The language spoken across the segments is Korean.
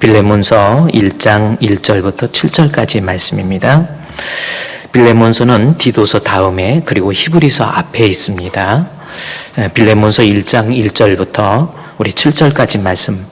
빌레몬서 1장 1절부터 7절까지 말씀입니다. 빌레몬서는 디도서 다음에 그리고 히브리서 앞에 있습니다. 빌레몬서 1장 1절부터 우리 7절까지 말씀,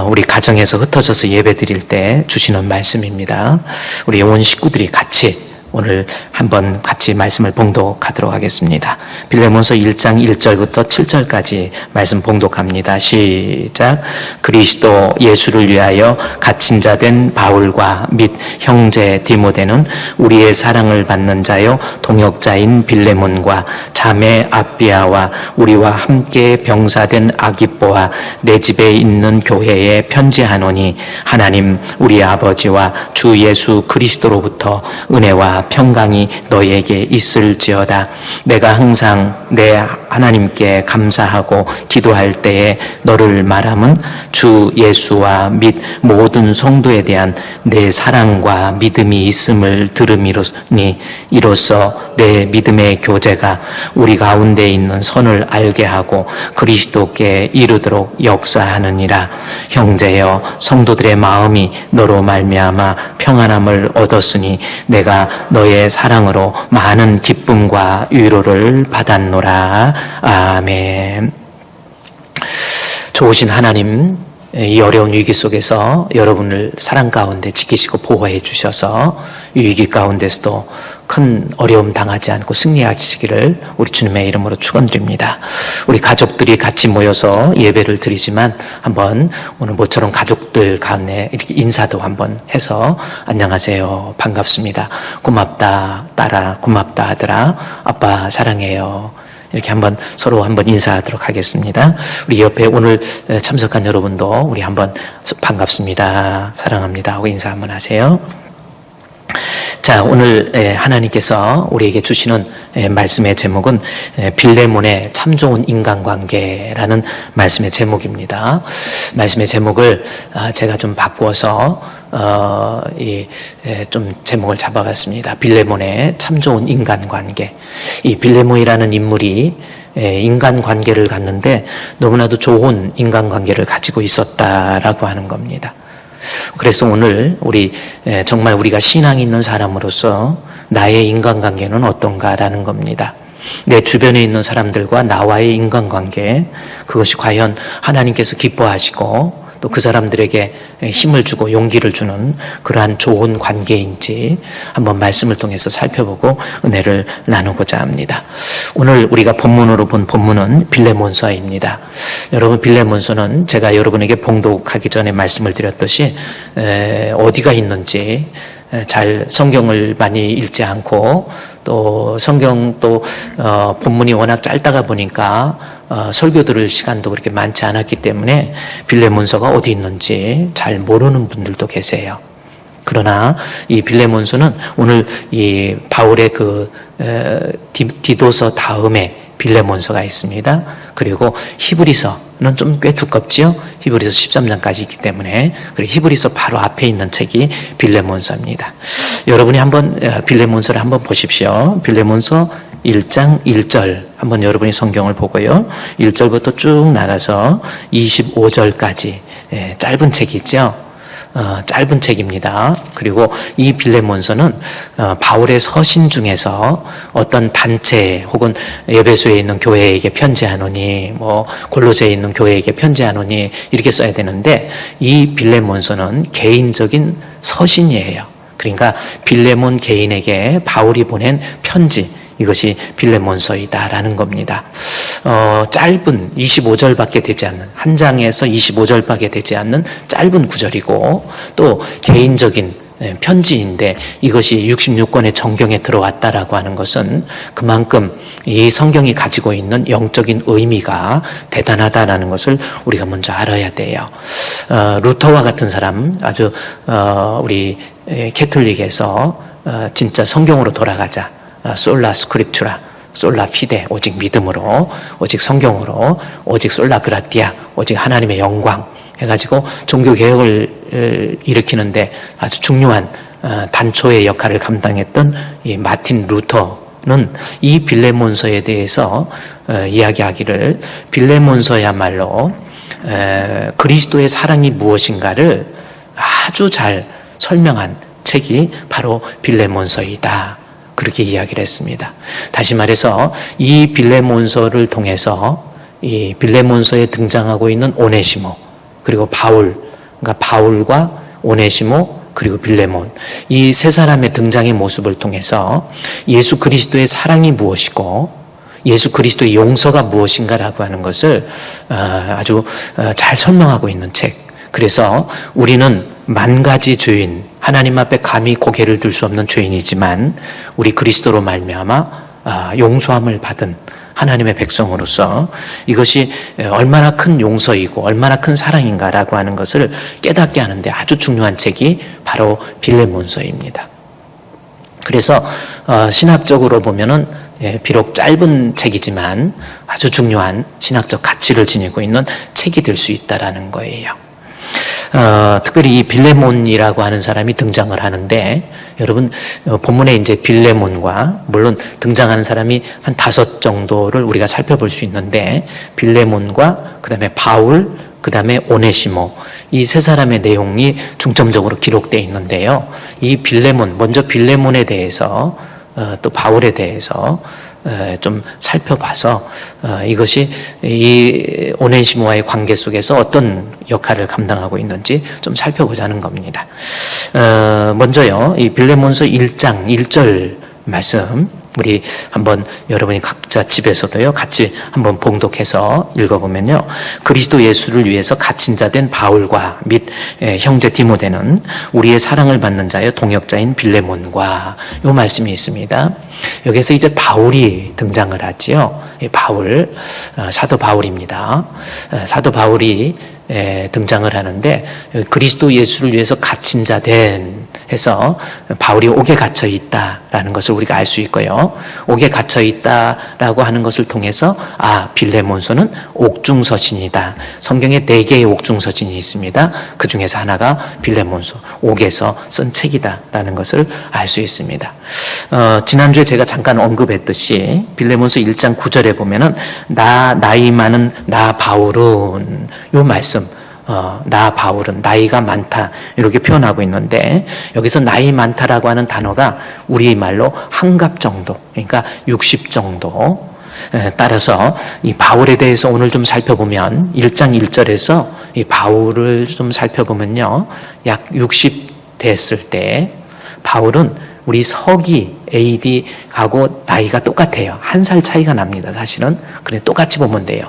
우리 가정에서 흩어져서 예배 드릴 때 주시는 말씀입니다. 우리 영혼 식구들이 같이 오늘 한번 같이 말씀을 봉독하도록 하겠습니다. 빌레몬서 1장 1절부터 7절까지 말씀 봉독합니다. 시작. 그리스도 예수를 위하여 갇힌 자 된 바울과 및 형제 디모데는 우리의 사랑을 받는 자요 동역자인 빌레몬과 자매 아비아와 우리와 함께 병사된 아기뽀와 내 집에 있는 교회에 편지하노니 하나님 우리 아버지와 주 예수 그리스도로부터 은혜와 평강이 너에게 있을지어다. 내가 항상 내 하나님께 감사하고 기도할 때에 너를 말함은 주 예수와 및 모든 성도에 대한 내 사랑과 믿음이 있음을 들음이로니 이로써 내 믿음의 교제가 우리 가운데 있는 선을 알게 하고 그리스도께 이르도록 역사하느니라. 형제여, 성도들의 마음이 너로 말미암아 평안함을 얻었으니 내가 너의 사랑으로 많은 기쁨과 위로를 받았노라. 아멘. 좋으신 하나님, 이 어려운 위기 속에서 여러분을 사랑 가운데 지키시고 보호해 주셔서 이 위기 가운데서도 큰 어려움 당하지 않고 승리하시기를 우리 주님의 이름으로 축원드립니다. 우리 가족들이 같이 모여서 예배를 드리지만 한번 오늘 모처럼 가족들 간에 이렇게 인사도 한번 해서 안녕하세요, 반갑습니다, 고맙다 딸아, 고맙다 아들아, 아빠 사랑해요, 이렇게 한번 서로 한번 인사하도록 하겠습니다. 우리 옆에 오늘 참석한 여러분도 우리 한번 반갑습니다, 사랑합니다 하고 인사 한번 하세요. 자, 오늘 하나님께서 우리에게 주시는 말씀의 제목은 빌레몬의 참 좋은 인간관계라는 말씀의 제목입니다. 말씀의 제목을 제가 좀 바꾸어서 좀 제목을 잡아봤습니다. 빌레몬의 참 좋은 인간관계. 이 빌레몬이라는 인물이 인간관계를 갖는데 너무나도 좋은 인간관계를 가지고 있었다라고 하는 겁니다. 그래서 오늘 정말 우리가 신앙이 있는 사람으로서 나의 인간관계는 어떤가라는 겁니다. 내 주변에 있는 사람들과 나와의 인간관계, 그것이 과연 하나님께서 기뻐하시고 또 그 사람들에게 힘을 주고 용기를 주는 그러한 좋은 관계인지 한번 말씀을 통해서 살펴보고 은혜를 나누고자 합니다. 오늘 우리가 본문으로 본 본문은 빌레몬서입니다. 여러분, 빌레몬서는 제가 여러분에게 봉독하기 전에 말씀을 드렸듯이 어디가 있는지 잘 성경을 많이 읽지 않고 또 성경 본문이 워낙 짧다가 보니까 설교 들을 시간도 그렇게 많지 않았기 때문에 빌레몬서가 어디 있는지 잘 모르는 분들도 계세요. 그러나 이 빌레몬서는 오늘 이 바울의 디도서 다음에 빌레몬서가 있습니다. 그리고 히브리서는 좀 꽤 두껍지요. 히브리서 13장까지 있기 때문에. 그리고 히브리서 바로 앞에 있는 책이 빌레몬서입니다. 여러분이 한번 빌레몬서를 한번 보십시오. 빌레몬서 1장 1절 한번 여러분이 성경을 보고요. 1절부터 쭉 나가서 25절까지 짧은 책이 있죠. 짧은 책입니다. 그리고 이 빌레몬서는 바울의 서신 중에서 어떤 단체 혹은 에베소에 있는 교회에게 편지하노니 골로새에 있는 교회에게 편지하노니 이렇게 써야 되는데 이 빌레몬서는 개인적인 서신이에요. 그러니까 빌레몬 개인에게 바울이 보낸 편지, 이것이 빌레몬서이다라는 겁니다. 짧은 25절밖에 되지 않는, 한 장에서 25절밖에 되지 않는 짧은 구절이고 또 개인적인 편지인데 이것이 66권의 정경에 들어왔다라고 하는 것은 그만큼 이 성경이 가지고 있는 영적인 의미가 대단하다라는 것을 우리가 먼저 알아야 돼요. 루터와 같은 사람, 아주 우리 캐톨릭에서 진짜 성경으로 돌아가자, 솔라 스크립투라, 솔라 피데, 오직 믿음으로, 오직 성경으로, 오직 솔라 그라티아, 오직 하나님의 영광 해가지고 종교개혁을 일으키는데 아주 중요한 단초의 역할을 감당했던 이 마틴 루터는 이 빌레몬서에 대해서 이야기하기를, 빌레몬서야말로 그리스도의 사랑이 무엇인가를 아주 잘 설명한 책이 바로 빌레몬서이다. 그렇게 이야기를 했습니다. 다시 말해서 이 빌레몬서를 통해서 이 빌레몬서에 등장하고 있는 오네시모 그리고 바울, 그러니까 바울과 오네시모 그리고 빌레몬 이 세 사람의 등장의 모습을 통해서 예수 그리스도의 사랑이 무엇이고 예수 그리스도의 용서가 무엇인가라고 하는 것을 아주 잘 설명하고 있는 책. 그래서 우리는 만 가지 죄인, 하나님 앞에 감히 고개를 들 수 없는 죄인이지만 우리 그리스도로 말미암아 용서함을 받은 하나님의 백성으로서 이것이 얼마나 큰 용서이고 얼마나 큰 사랑인가라고 하는 것을 깨닫게 하는데 아주 중요한 책이 바로 빌레몬서입니다. 그래서 신학적으로 보면은 비록 짧은 책이지만 아주 중요한 신학적 가치를 지니고 있는 책이 될 수 있다라는 거예요. 특별히 이 빌레몬이라고 하는 사람이 등장을 하는데 여러분 본문에 이제 빌레몬과 물론 등장하는 사람이 한 5 정도를 우리가 살펴볼 수 있는데 빌레몬과 그다음에 바울 그다음에 오네시모 이 세 사람의 내용이 중점적으로 기록되어 있는데요. 이 빌레몬 먼저 빌레몬에 대해서 또 바울에 대해서 좀 살펴봐서 이것이 이 오네시모와의 관계 속에서 어떤 역할을 감당하고 있는지 좀 살펴보자는 겁니다. 먼저요, 이 빌레몬서 1장 1절 말씀 우리 한번 여러분이 각자 집에서도요 같이 한번 봉독해서 읽어보면요. 그리스도 예수를 위해서 갇힌 자 된 바울과 및 형제 디모데는 우리의 사랑을 받는 자여 동역자인 빌레몬과 이 말씀이 있습니다. 여기서 이제 바울이 등장을 하지요. 바울, 사도 바울입니다. 사도 바울이 등장을 하는데 그리스도 예수를 위해서 갇힌 자 된 해서 바울이 옥에 갇혀 있다라는 것을 우리가 알 수 있고요. 옥에 갇혀 있다라고 하는 것을 통해서 빌레몬서는 옥중서신이다. 성경에 4개의 옥중서신이 있습니다. 그 중에서 하나가 빌레몬서, 옥에서 쓴 책이다라는 것을 알 수 있습니다. 지난주에 제가 잠깐 언급했듯이 빌레몬서 1장 9절에 보면은 나이 많은 나 바울은 요 말씀 나 바울은 나이가 많다 이렇게 표현하고 있는데 여기서 나이 많다라고 하는 단어가 우리말로 한갑 정도 그러니까 60 정도 따라서 이 바울에 대해서 오늘 좀 살펴보면 1장 1절에서 이 바울을 좀 살펴보면요 약 60 됐을 때 바울은 우리 서기 AD하고 나이가 똑같아요. 1살 차이가 납니다. 사실은. 그래 똑같이 보면 돼요.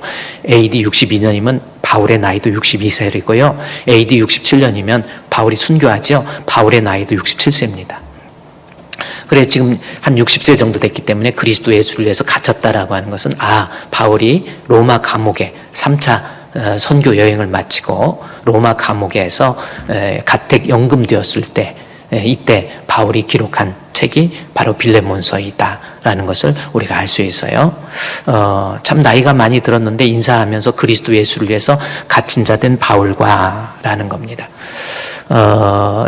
AD 62년이면 바울의 나이도 62세이고요. AD 67년이면 바울이 순교하죠. 바울의 나이도 67세입니다. 그래 지금 한 60세 정도 됐기 때문에 그리스도 예수를 위해서 갇혔다라고 하는 것은 바울이 로마 감옥에 3차 선교 여행을 마치고 로마 감옥에서 가택 연금되었을 때 이때 바울이 기록한 책이 바로 빌레몬서이다라는 것을 우리가 알 수 있어요. 참 나이가 많이 들었는데 인사하면서 그리스도 예수를 위해서 갇힌 자 된 바울과라는 겁니다.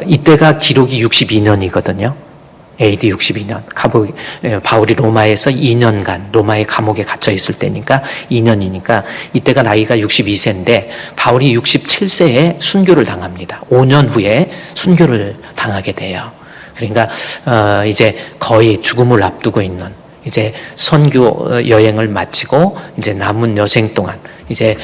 이때가 기록이 62년이거든요. AD 62년. 바울이 로마에서 2년간 로마의 감옥에 갇혀 있을 때니까 2년이니까 이때가 나이가 62세인데 바울이 67세에 순교를 당합니다. 5년 후에 순교를 당하게 돼요. 그러니까 이제 거의 죽음을 앞두고 있는 이제 선교 여행을 마치고 이제 남은 여생 동안 이제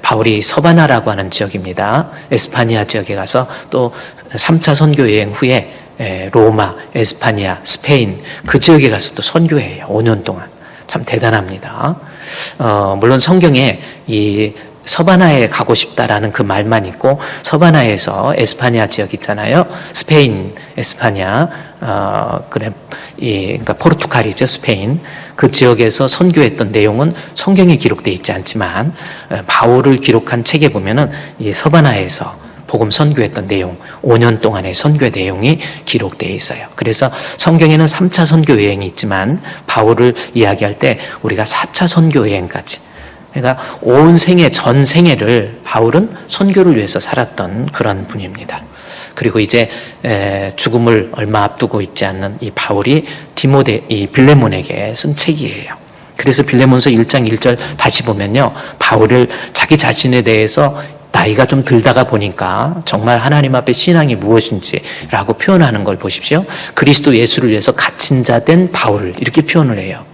바울이 서바나라고 하는 지역입니다. 에스파니아 지역에 가서 또 3차 선교 여행 후에 로마, 에스파니아, 스페인 그 지역에 가서 또 선교해요. 5년 동안. 참 대단합니다. 물론 성경에 이 서바나에 가고 싶다라는 그 말만 있고 서바나에서 에스파니아 지역 있잖아요. 스페인, 에스파니아, 그러니까 포르투갈이죠. 스페인. 그 지역에서 선교했던 내용은 성경에 기록되어 있지 않지만 바울을 기록한 책에 보면은 이 서바나에서 복음 선교했던 내용, 5년 동안의 선교 내용이 기록되어 있어요. 그래서 성경에는 3차 선교 여행이 있지만 바울을 이야기할 때 우리가 4차 선교 여행까지 그러니까 온 생애, 전 생애를 바울은 선교를 위해서 살았던 그런 분입니다. 그리고 이제 죽음을 얼마 앞두고 있지 않는 이 바울이 이 빌레몬에게 쓴 책이에요. 그래서 빌레몬서 1장 1절 다시 보면요, 바울을 자기 자신에 대해서 나이가 좀 들다가 보니까 정말 하나님 앞에 신앙이 무엇인지라고 표현하는 걸 보십시오. 그리스도 예수를 위해서 갇힌 자 된 바울, 이렇게 표현을 해요.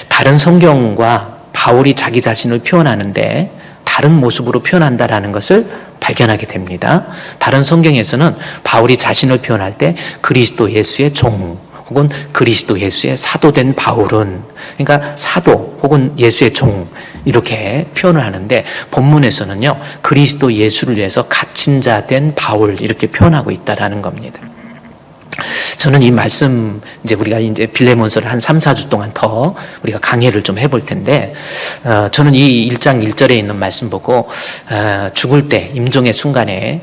다른 성경과 바울이 자기 자신을 표현하는데 다른 모습으로 표현한다라는 것을 발견하게 됩니다. 다른 성경에서는 바울이 자신을 표현할 때 그리스도 예수의 종 혹은 그리스도 예수의 사도된 바울은, 그러니까 사도 혹은 예수의 종 이렇게 표현을 하는데, 본문에서는요 그리스도 예수를 위해서 갇힌 자 된 바울 이렇게 표현하고 있다라는 겁니다. 저는 이 말씀, 우리가 빌레몬서를 한 3, 4주 동안 더 우리가 강의를 좀 해볼 텐데, 저는 이 1장 1절에 있는 말씀 보고, 죽을 때, 임종의 순간에,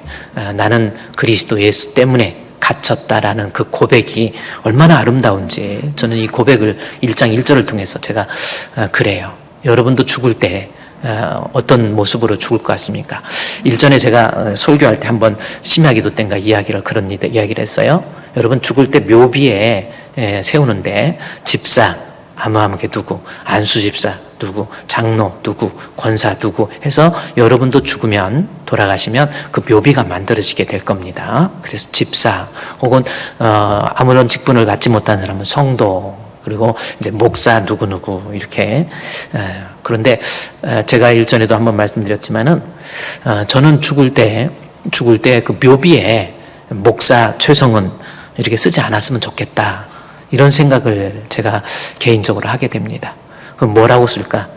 나는 그리스도 예수 때문에 갇혔다라는 그 고백이 얼마나 아름다운지, 저는 이 고백을 1장 1절을 통해서 제가 그래요. 여러분도 죽을 때 어떤 모습으로 죽을 것 같습니까? 일전에 제가 설교할 때 한번 심야기도 때인가 그런 이야기를 했어요. 여러분, 죽을 때 묘비에 세우는데 집사 아무게 누구, 안수집사 누구, 장로 누구, 권사 누구 해서 여러분도 죽으면, 돌아가시면 그 묘비가 만들어지게 될 겁니다. 그래서 집사 혹은 아무런 직분을 갖지 못한 사람은 성도, 그리고 이제 목사 누구누구 이렇게. 그런데 제가 일전에도 한번 말씀드렸지만은, 저는 죽을 때 그 묘비에 목사 최성은 이렇게 쓰지 않았으면 좋겠다, 이런 생각을 제가 개인적으로 하게 됩니다. 그럼 뭐라고 쓸까?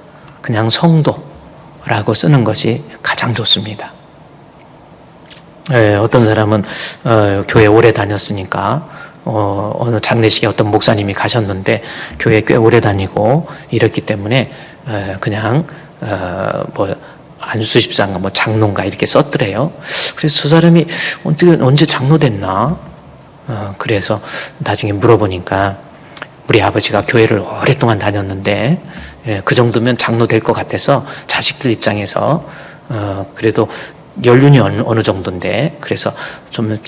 그냥 성도라고 쓰는 것이 가장 좋습니다. 어떤 사람은 교회 오래 다녔으니까 어느 장례식에 어떤 목사님이 가셨는데 교회 꽤 오래 다니고 이랬기 때문에 그냥 안수집사인가 장로인가 이렇게 썼더래요. 그래서 저 사람이 언제 장로 됐나? 그래서 나중에 물어보니까 우리 아버지가 교회를 오랫동안 다녔는데 그 정도면 장로 될 것 같아서 자식들 입장에서 그래도 연륜이 어느 정도인데, 그래서 좀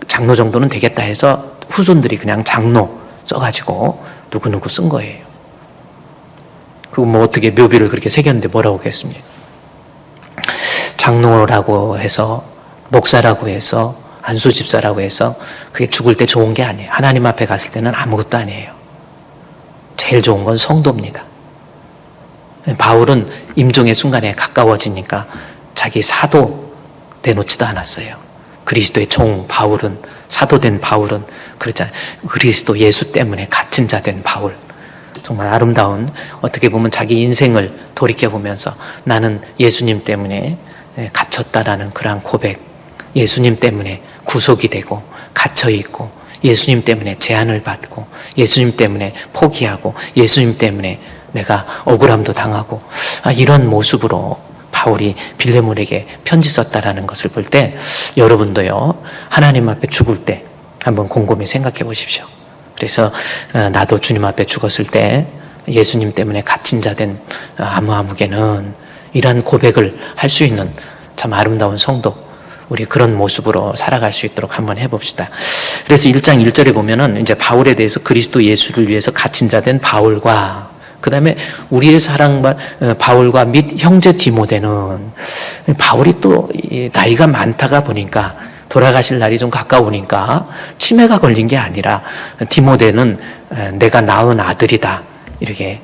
장로 정도는 되겠다 해서 후손들이 그냥 장로 써가지고 누구누구 쓴 거예요. 그리고 어떻게 묘비를 그렇게 새겼는데 뭐라고 했습니까? 장로라고 해서, 목사라고 해서, 안수집사라고 해서 그게 죽을 때 좋은 게 아니에요. 하나님 앞에 갔을 때는 아무것도 아니에요. 제일 좋은 건 성도입니다. 바울은 임종의 순간에 가까워지니까 자기 사도 내놓지도 않았어요. 그리스도의 종 바울은, 사도된 바울은 그렇잖아요. 그리스도 예수 때문에 갇힌 자 된 바울. 정말 아름다운, 어떻게 보면 자기 인생을 돌이켜보면서 나는 예수님 때문에 갇혔다라는 그러한 고백, 예수님 때문에 구속이 되고 갇혀있고, 예수님 때문에 제한을 받고, 예수님 때문에 포기하고, 예수님 때문에 내가 억울함도 당하고, 이런 모습으로 바울이 빌레몬에게 편지 썼다라는 것을 볼 때, 여러분도요 하나님 앞에 죽을 때 한번 곰곰이 생각해 보십시오. 그래서 나도 주님 앞에 죽었을 때 예수님 때문에 갇힌 자 된 아무개는 이런 고백을 할 수 있는 참 아름다운 성도, 우리 그런 모습으로 살아갈 수 있도록 한번 해봅시다. 그래서 1장 1절에 보면은 이제 바울에 대해서 그리스도 예수를 위해서 갇힌 자 된 바울과, 그 다음에 우리의 사랑받은 바울과 및 형제 디모데는, 바울이 또 나이가 많다가 보니까, 돌아가실 날이 좀 가까우니까 치매가 걸린 게 아니라 디모데는 내가 낳은 아들이다, 이렇게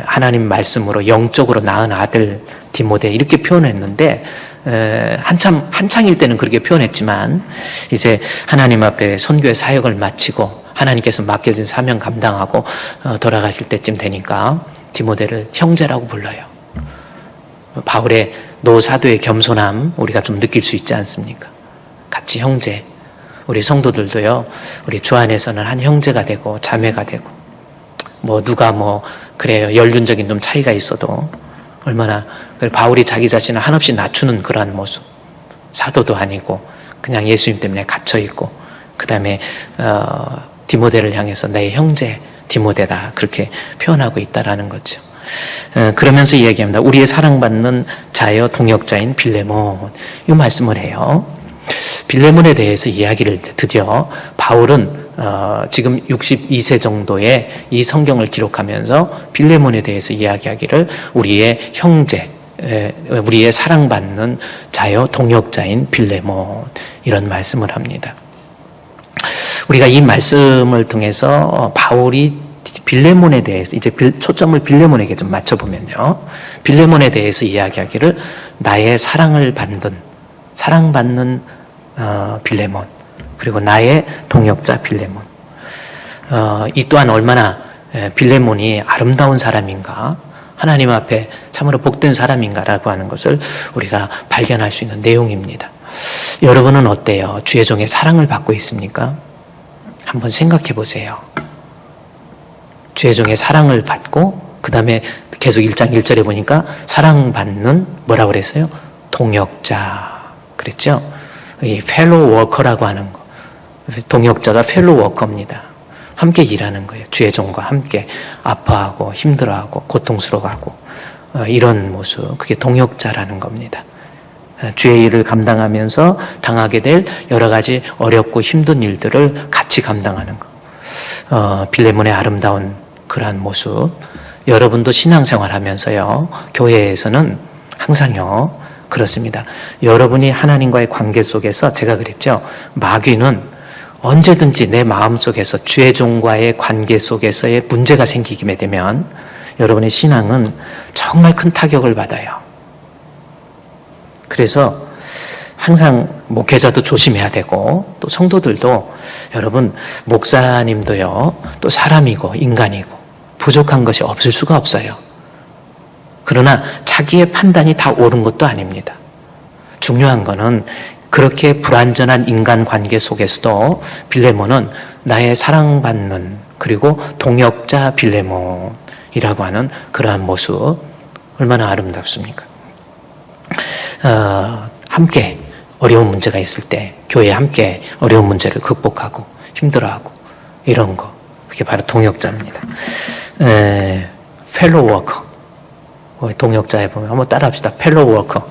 하나님 말씀으로 영적으로 낳은 아들 디모데 이렇게 표현했는데, 한창일 때는 그렇게 표현했지만 이제 하나님 앞에 선교의 사역을 마치고 하나님께서 맡겨진 사명 감당하고 돌아가실 때쯤 되니까 디모데를 형제라고 불러요. 바울의 노사도의 겸손함 우리가 좀 느낄 수 있지 않습니까? 같이 형제, 우리 성도들도요 우리 주 안에서는 한 형제가 되고 자매가 되고, 누가 그래요, 연륜적인 좀 차이가 있어도 얼마나 바울이 자기 자신을 한없이 낮추는 그러한 모습, 사도도 아니고 그냥 예수님 때문에 갇혀있고, 그 다음에 디모데를 향해서 내 형제 디모데다, 그렇게 표현하고 있다라는 거죠. 그러면서 이야기합니다. 우리의 사랑받는 자여 동역자인 빌레몬, 이 말씀을 해요. 빌레몬에 대해서 이야기를 드디어 바울은 지금 62세 정도의 이 성경을 기록하면서 빌레몬에 대해서 이야기하기를 우리의 형제, 우리의 사랑받는 자여 동역자인 빌레몬, 이런 말씀을 합니다. 우리가 이 말씀을 통해서 바울이 빌레몬에 대해서 이제 초점을 빌레몬에게 좀 맞춰보면요, 빌레몬에 대해서 이야기하기를 나의 사랑받는 빌레몬, 그리고 나의 동역자 빌레몬. 이 또한 얼마나 빌레몬이 아름다운 사람인가, 하나님 앞에 참으로 복된 사람인가라고 하는 것을 우리가 발견할 수 있는 내용입니다. 여러분은 어때요? 주의 종의 사랑을 받고 있습니까? 한번 생각해 보세요. 주의 종의 사랑을 받고 그 다음에 계속 1장 1절에 보니까 사랑받는 뭐라고 그랬어요? 동역자 그랬죠? 이 펠로우 워커라고 하는 거, 동역자가 펠로우 워커입니다. 함께 일하는 거예요. 주의 종과 함께 아파하고 힘들어하고 고통스러워하고 이런 모습, 그게 동역자라는 겁니다. 주의 일을 감당하면서 당하게 될 여러 가지 어렵고 힘든 일들을 같이 감당하는 거. 빌레몬의 아름다운 그러한 모습. 여러분도 신앙생활 하면서요, 교회에서는 항상요, 그렇습니다. 여러분이 하나님과의 관계 속에서, 제가 그랬죠, 마귀는 언제든지 내 마음속에서 주의 종과의 관계 속에서의 문제가 생기게 되면 여러분의 신앙은 정말 큰 타격을 받아요. 그래서 항상 목회자도 조심해야 되고, 또 성도들도, 여러분 목사님도요, 또 사람이고 인간이고 부족한 것이 없을 수가 없어요. 그러나 자기의 판단이 다 옳은 것도 아닙니다. 중요한 거는 그렇게 불완전한 인간관계 속에서도 빌레몬은 나의 사랑받는, 그리고 동역자 빌레몬이라고 하는 그러한 모습, 얼마나 아름답습니까? 함께 어려운 문제가 있을 때 교회에 함께 어려운 문제를 극복하고 힘들어하고 이런 거, 그게 바로 동역자입니다. 펠로우 워커, 동역자에 보면 한번 따라합시다. 펠로우 워커,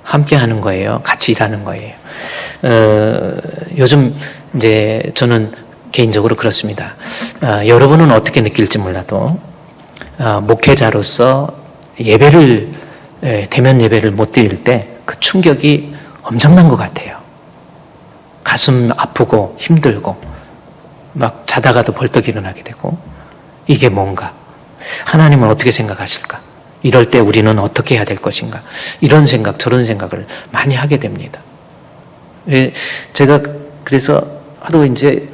함께 하는 거예요. 같이 일하는 거예요. 요즘 이제 저는 개인적으로 그렇습니다. 여러분은 어떻게 느낄지 몰라도 목회자로서 대면 예배를 못 드릴 때 그 충격이 엄청난 것 같아요. 가슴 아프고 힘들고 막 자다가도 벌떡 일어나게 되고, 이게 뭔가, 하나님은 어떻게 생각하실까? 이럴 때 우리는 어떻게 해야 될 것인가? 이런 생각, 저런 생각을 많이 하게 됩니다. 제가 그래서 하도 이제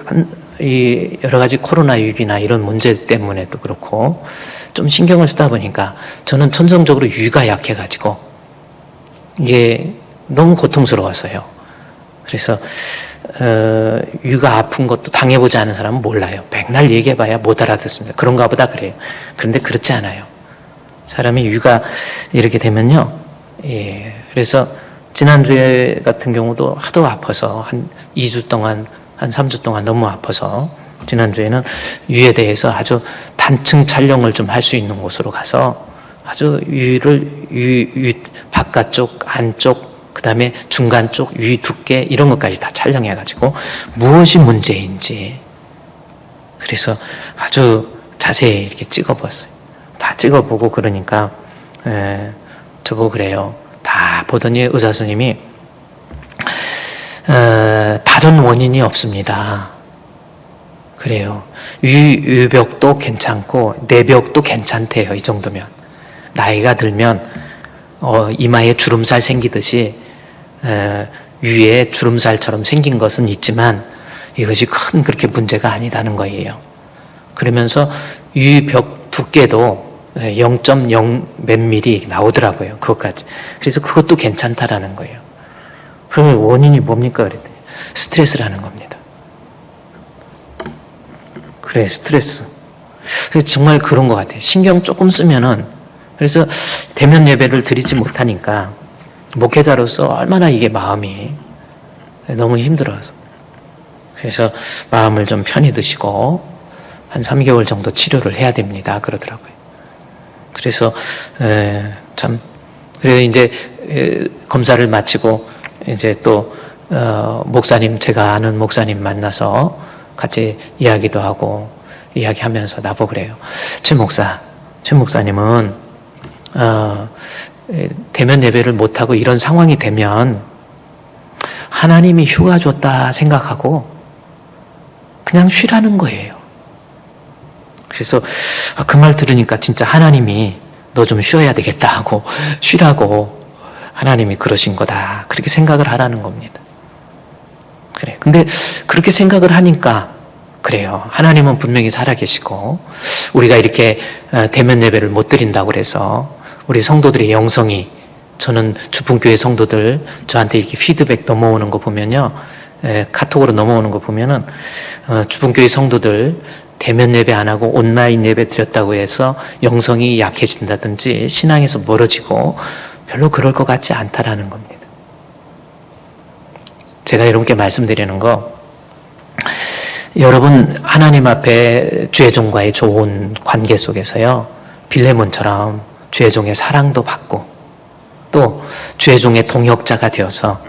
이 여러 가지 코로나 위기나 이런 문제 때문에도 그렇고 좀 신경을 쓰다 보니까 저는 천성적으로 유가 약해가지고 이게 너무 고통스러웠어요. 그래서 유가 아픈 것도 당해보지 않은 사람은 몰라요. 백날 얘기해봐야 못 알아듣습니다. 그런가 보다 그래요. 그런데 그렇지 않아요. 사람이 유가 이렇게 되면요, 그래서 지난주에 같은 경우도 하도 아파서 한 2주 동안, 한 3주 동안 너무 아파서 지난주에는 유에 대해서 아주 단층 촬영을 좀 할 수 있는 곳으로 가서 아주 유 바깥쪽, 안쪽, 그 다음에 중간 쪽, 유 두께 이런 것까지 다 촬영해가지고 무엇이 문제인지, 그래서 아주 자세히 이렇게 찍어봤어요. 다 찍어보고 그러니까 저보고 그래요. 다 보더니 의사 선생님이 다른 원인이 없습니다. 그래요. 유벽도 괜찮고 내벽도 괜찮대요. 이 정도면. 나이가 들면 이마에 주름살 생기듯이 위에 주름살처럼 생긴 것은 있지만 이것이 큰 그렇게 문제가 아니다는 거예요. 그러면서 유벽 두께도 0.0 몇 미리 나오더라고요. 그것까지. 그래서 그것도 괜찮다라는 거예요. 그러면 원인이 뭡니까? 그랬더니 스트레스라는 겁니다. 그래, 스트레스. 정말 그런 것 같아요. 신경 조금 쓰면은, 그래서 대면 예배를 드리지 못하니까 목회자로서 얼마나 이게 마음이 너무 힘들어서, 그래서 마음을 좀 편히 드시고 한 3개월 정도 치료를 해야 됩니다. 그러더라고요. 그래서 참, 그래서 이제 검사를 마치고 이제 또 목사님, 제가 아는 목사님 만나서 같이 이야기도 하고 이야기하면서 나보고 그래요. 최 목사님은 대면 예배를 못하고 이런 상황이 되면 하나님이 휴가 줬다 생각하고 그냥 쉬라는 거예요. 그래서 그 말 들으니까 진짜 하나님이 너 좀 쉬어야 되겠다 하고 쉬라고 하나님이 그러신 거다. 그렇게 생각을 하라는 겁니다. 그래. 근데 그렇게 생각을 하니까 그래요. 하나님은 분명히 살아계시고 우리가 이렇게 대면 예배를 못 드린다고 그래서 우리 성도들의 영성이 저는 주풍교회 성도들 저한테 이렇게 피드백 넘어오는 거 보면요. 카톡으로 넘어오는 거 보면은 주풍교회 성도들 대면 예배 안 하고 온라인 예배 드렸다고 해서 영성이 약해진다든지 신앙에서 멀어지고 별로 그럴 것 같지 않다라는 겁니다. 제가 여러분께 말씀드리는 거 여러분 하나님 앞에 주의 종과의 좋은 관계 속에서요. 빌레몬처럼 주의 종의 사랑도 받고 또 주의 종의 동역자가 되어서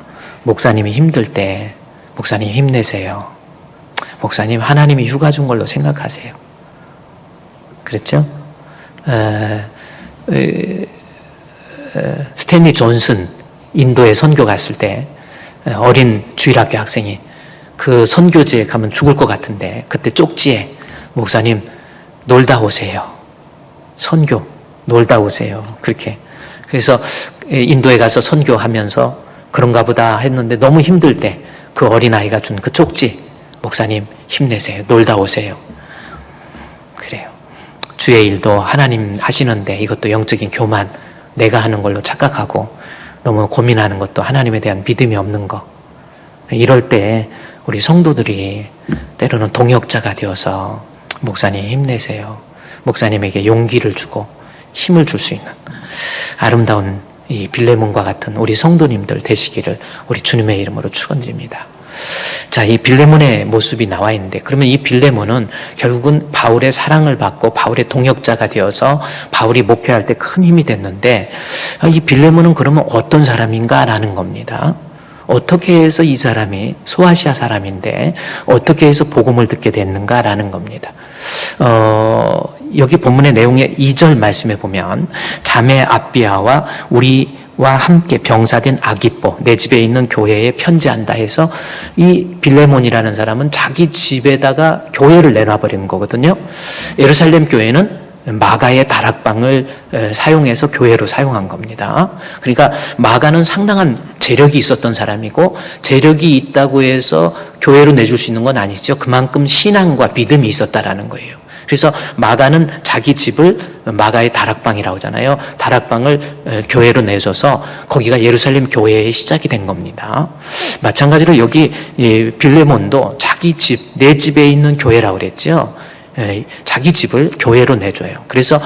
목사님이 힘들 때 목사님 힘내세요. 목사님 하나님이 휴가 준 걸로 생각하세요. 그렇죠? 스탠리 존슨 인도에 선교 갔을 때 어린 주일학교 학생이 그 선교지에 가면 죽을 것 같은데 그때 쪽지에 목사님 놀다 오세요. 선교 놀다 오세요. 그렇게 그래서 인도에 가서 선교하면서 그런가 보다 했는데 너무 힘들 때 그 어린아이가 준 그 쪽지 목사님 힘내세요. 놀다 오세요. 그래요. 주의 일도 하나님 하시는데 이것도 영적인 교만 내가 하는 걸로 착각하고 너무 고민하는 것도 하나님에 대한 믿음이 없는 거. 이럴 때 우리 성도들이 때로는 동역자가 되어서 목사님 힘내세요. 목사님에게 용기를 주고 힘을 줄 수 있는 아름다운 이 빌레몬과 같은 우리 성도님들 되시기를 우리 주님의 이름으로 축원드립니다. 자, 이 빌레몬의 모습이 나와 있는데 그러면 이 빌레몬은 결국은 바울의 사랑을 받고 바울의 동역자가 되어서 바울이 목회할 때 큰 힘이 됐는데 이 빌레몬은 그러면 어떤 사람인가라는 겁니다. 어떻게 해서 이 사람이 소아시아 사람인데 어떻게 해서 복음을 듣게 됐는가라는 겁니다. 여기 본문의 내용의 2절 말씀에 보면 자매 아비아와 우리와 함께 병사된 아기뽀 내 집에 있는 교회에 편지한다 해서 이 빌레몬이라는 사람은 자기 집에다가 교회를 내놔버리는 거거든요. 예루살렘 교회는 마가의 다락방을 사용해서 교회로 사용한 겁니다. 그러니까 마가는 상당한 재력이 있었던 사람이고 재력이 있다고 해서 교회로 내줄 수 있는 건 아니죠. 그만큼 신앙과 믿음이 있었다라는 거예요. 그래서 마가는 자기 집을 마가의 다락방이라고 하잖아요. 다락방을 교회로 내줘서 거기가 예루살렘 교회의 시작이 된 겁니다. 마찬가지로 여기 빌레몬도 자기 집, 내 집에 있는 교회라고 그랬죠. 자기 집을 교회로 내줘요. 그래서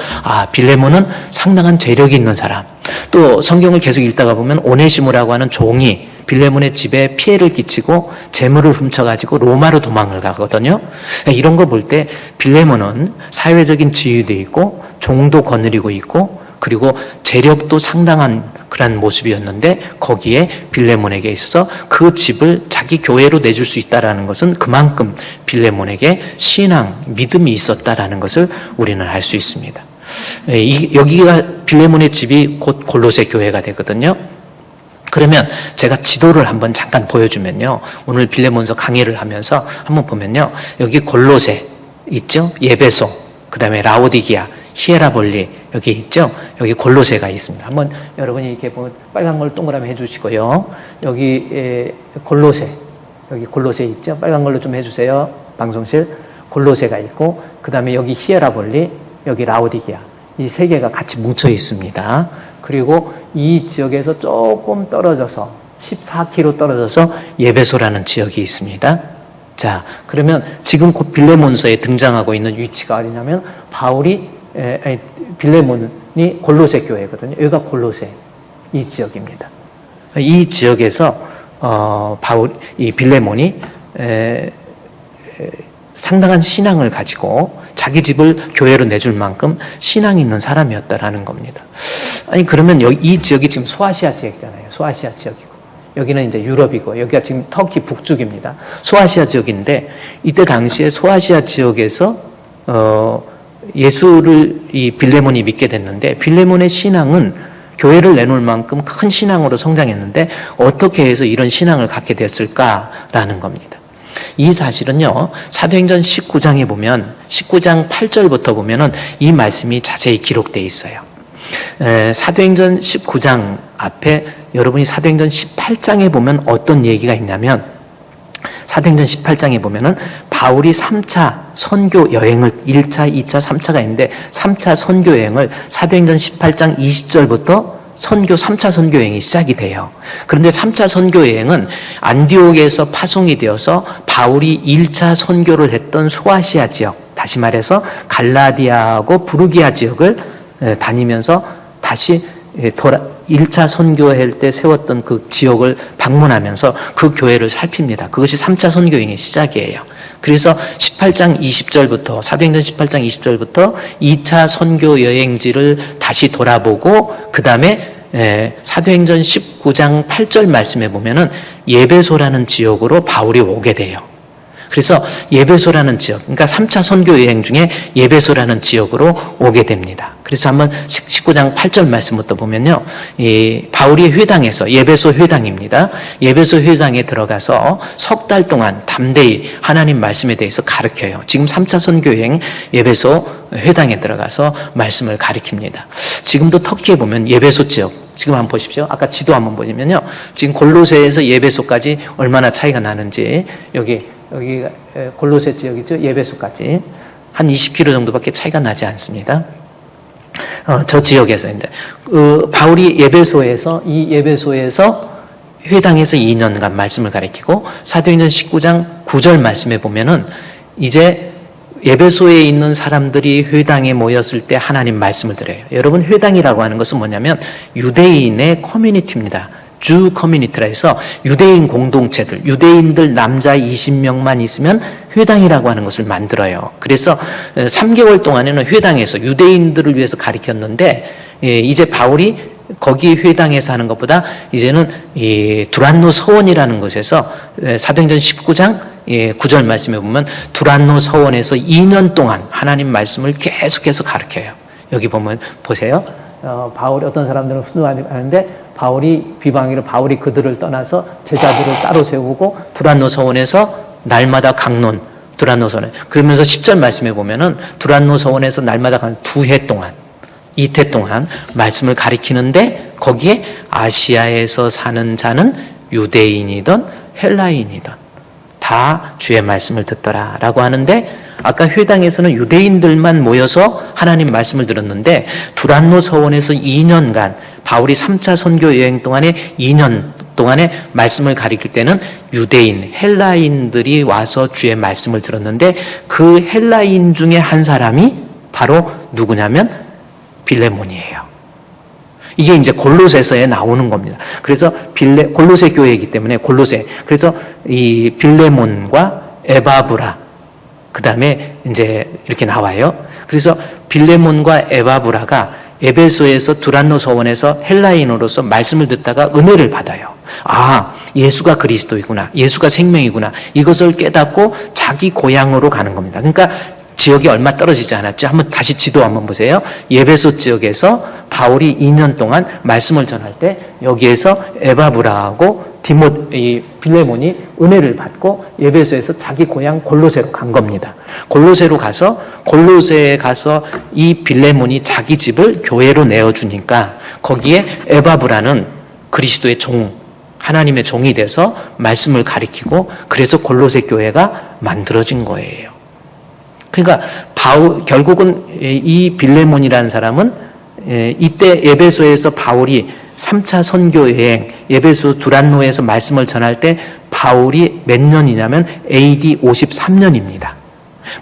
빌레몬은 상당한 재력이 있는 사람. 또 성경을 계속 읽다가 보면 오네시모라고 하는 종이 빌레몬의 집에 피해를 끼치고 재물을 훔쳐가지고 로마로 도망을 가거든요. 이런 거 볼 때 빌레몬은 사회적인 지위도 있고 종도 거느리고 있고 그리고 재력도 상당한 그런 모습이었는데 거기에 빌레몬에게 있어서 그 집을 자기 교회로 내줄 수 있다는 것은 그만큼 빌레몬에게 신앙, 믿음이 있었다는 것을 우리는 알 수 있습니다. 여기가 빌레몬의 집이 곧 골로새 교회가 되거든요. 그러면 제가 지도를 한번 잠깐 보여주면요. 오늘 빌레몬서 강의를 하면서 한번 보면요. 여기 골로새 있죠? 예베소, 그 다음에 라오디기아, 히에라볼리 여기 있죠? 여기 골로새가 있습니다. 한번 여러분이 이렇게 보면 빨간 걸 동그라미 해주시고요. 여기 골로새, 여기 골로새 있죠? 빨간 걸로 좀 해주세요. 방송실. 골로새가 있고 그 다음에 여기 히에라볼리, 여기 라오디기아 이 세 개가 같이 뭉쳐 있습니다. 그리고 이 지역에서 조금 떨어져서 14km 떨어져서 예베소라는 지역이 있습니다. 자, 그러면 지금 곧 빌레몬서에 등장하고 있는 위치가 어디냐면 빌레몬이 골로새 교회거든요. 여기가 골로새 이 지역입니다. 이 지역에서 이 빌레몬이 상당한 신앙을 가지고 자기 집을 교회로 내줄 만큼 신앙이 있는 사람이었다라는 겁니다. 아니 그러면 이 지역이 지금 소아시아 지역이잖아요. 소아시아 지역이고 여기는 이제 유럽이고 여기가 지금 터키 북쪽입니다. 소아시아 지역인데 이때 당시에 소아시아 지역에서 예수를 이 빌레몬이 믿게 됐는데 빌레몬의 신앙은 교회를 내놓을 만큼 큰 신앙으로 성장했는데 어떻게 해서 이런 신앙을 갖게 됐을까라는 겁니다. 이 사실은요, 사도행전 19장에 보면 19장 8절부터 보면은 이 말씀이 자세히 기록되어 있어요. 사도행전 19장 앞에 여러분이 사도행전 18장에 보면 어떤 얘기가 있냐면 사도행전 18장에 보면은 바울이 3차 선교 여행을 1차, 2차, 3차가 있는데 3차 선교 여행을 사도행전 18장 20절부터 선교 3차 선교 여행이 시작이 돼요. 그런데 3차 선교 여행은 안디옥에서 파송이 되어서 바울이 1차 선교를 했던 소아시아 지역, 다시 말해서 갈라디아하고 부르기아 지역을 다니면서 다시 1차 선교할 때 세웠던 그 지역을 방문하면서 그 교회를 살핍니다. 그것이 3차 선교행의 시작이에요. 그래서 18장 20절부터 사도행전 18장 20절부터 2차 선교 여행지를 다시 돌아보고 그 다음에 사도행전 19장 8절 말씀에 보면은 예배소라는 지역으로 바울이 오게 돼요. 그래서 예배소라는 지역, 그러니까 3차 선교 여행 중에 예배소라는 지역으로 오게 됩니다. 그래서 한번 19장 8절 말씀부터 보면요. 이 바울이 회당에서, 예배소 회당입니다. 예배소 회당에 들어가서 석 달 동안 담대히 하나님 말씀에 대해서 가르쳐요. 지금 3차 선교 여행 예배소 회당에 들어가서 말씀을 가르칩니다. 지금도 터키에 보면 예배소 지역, 지금 한번 보십시오. 아까 지도 한번 보시면요. 지금 골로새에서 예배소까지 얼마나 차이가 나는지 여기 골로새 지역이죠. 예배소까지 한 20km 정도밖에 차이가 나지 않습니다. 저 지역에서인데 바울이 예배소에서 회당에서 2년간 말씀을 가르치고 사도행전 19장 9절 말씀에 보면은 이제 예배소에 있는 사람들이 회당에 모였을 때 하나님 말씀을 드려요. 여러분, 회당이라고 하는 것은 뭐냐면 유대인의 커뮤니티입니다. 주 커뮤니티라 해서 유대인 공동체들, 유대인들 남자 20명만 있으면 회당이라고 하는 것을 만들어요. 그래서 3개월 동안에는 회당에서 유대인들을 위해서 가르쳤는데 이제 바울이 거기 회당에서 하는 것보다 이제는 이 두란노 서원이라는 곳에서 사도행전 19장 9절 말씀에 보면 두란노 서원에서 2년 동안 하나님 말씀을 계속해서 가르쳐요. 여기 보면 보세요. 바울이 어떤 사람들은 순응하는데 바울이 비방하기로 바울이 그들을 떠나서 제자들을 따로 세우고 두란노 서원에서 날마다 강론 두란노 서원에 그러면서 10절 말씀에 보면은 두란노 서원에서 날마다 한 2해 동안 이태 동안 말씀을 가리키는데 거기에 아시아에서 사는 자는 유대인이든 헬라인이든 다 주의 말씀을 듣더라라고 하는데 아까 회당에서는 유대인들만 모여서 하나님 말씀을 들었는데 두란노 서원에서 2년간 바울이 3차 선교 여행 동안에 2년 동안에 말씀을 가리킬 때는 유대인, 헬라인들이 와서 주의 말씀을 들었는데 그 헬라인 중에 한 사람이 바로 누구냐면 빌레몬이에요. 이게 이제 골로새서에 나오는 겁니다. 그래서 골로새 교회이기 때문에 골로새. 그래서 이 빌레몬과 에바브라 그 다음에 이제 이렇게 나와요. 그래서 빌레몬과 에바브라가 에베소에서 두란노 서원에서 헬라인으로서 말씀을 듣다가 은혜를 받아요. 아, 예수가 그리스도이구나. 예수가 생명이구나. 이것을 깨닫고 자기 고향으로 가는 겁니다. 그러니까 지역이 얼마 떨어지지 않았죠. 한번 다시 지도 한번 보세요. 예배소 지역에서 바울이 2년 동안 말씀을 전할 때 여기에서 에바브라하고 빌레몬이 은혜를 받고 예배소에서 자기 고향 골로새로 간 겁니다. 골로새에 가서 이 빌레몬이 자기 집을 교회로 내어주니까 거기에 에바브라는 그리스도의 종, 하나님의 종이 돼서 말씀을 가리키고 그래서 골로새 교회가 만들어진 거예요. 그러니까 결국은 이 빌레몬이라는 사람은 이때 에베소에서 바울이 3차 선교 여행 에베소 두란노에서 말씀을 전할 때 바울이 몇 년이냐면 AD 53년입니다.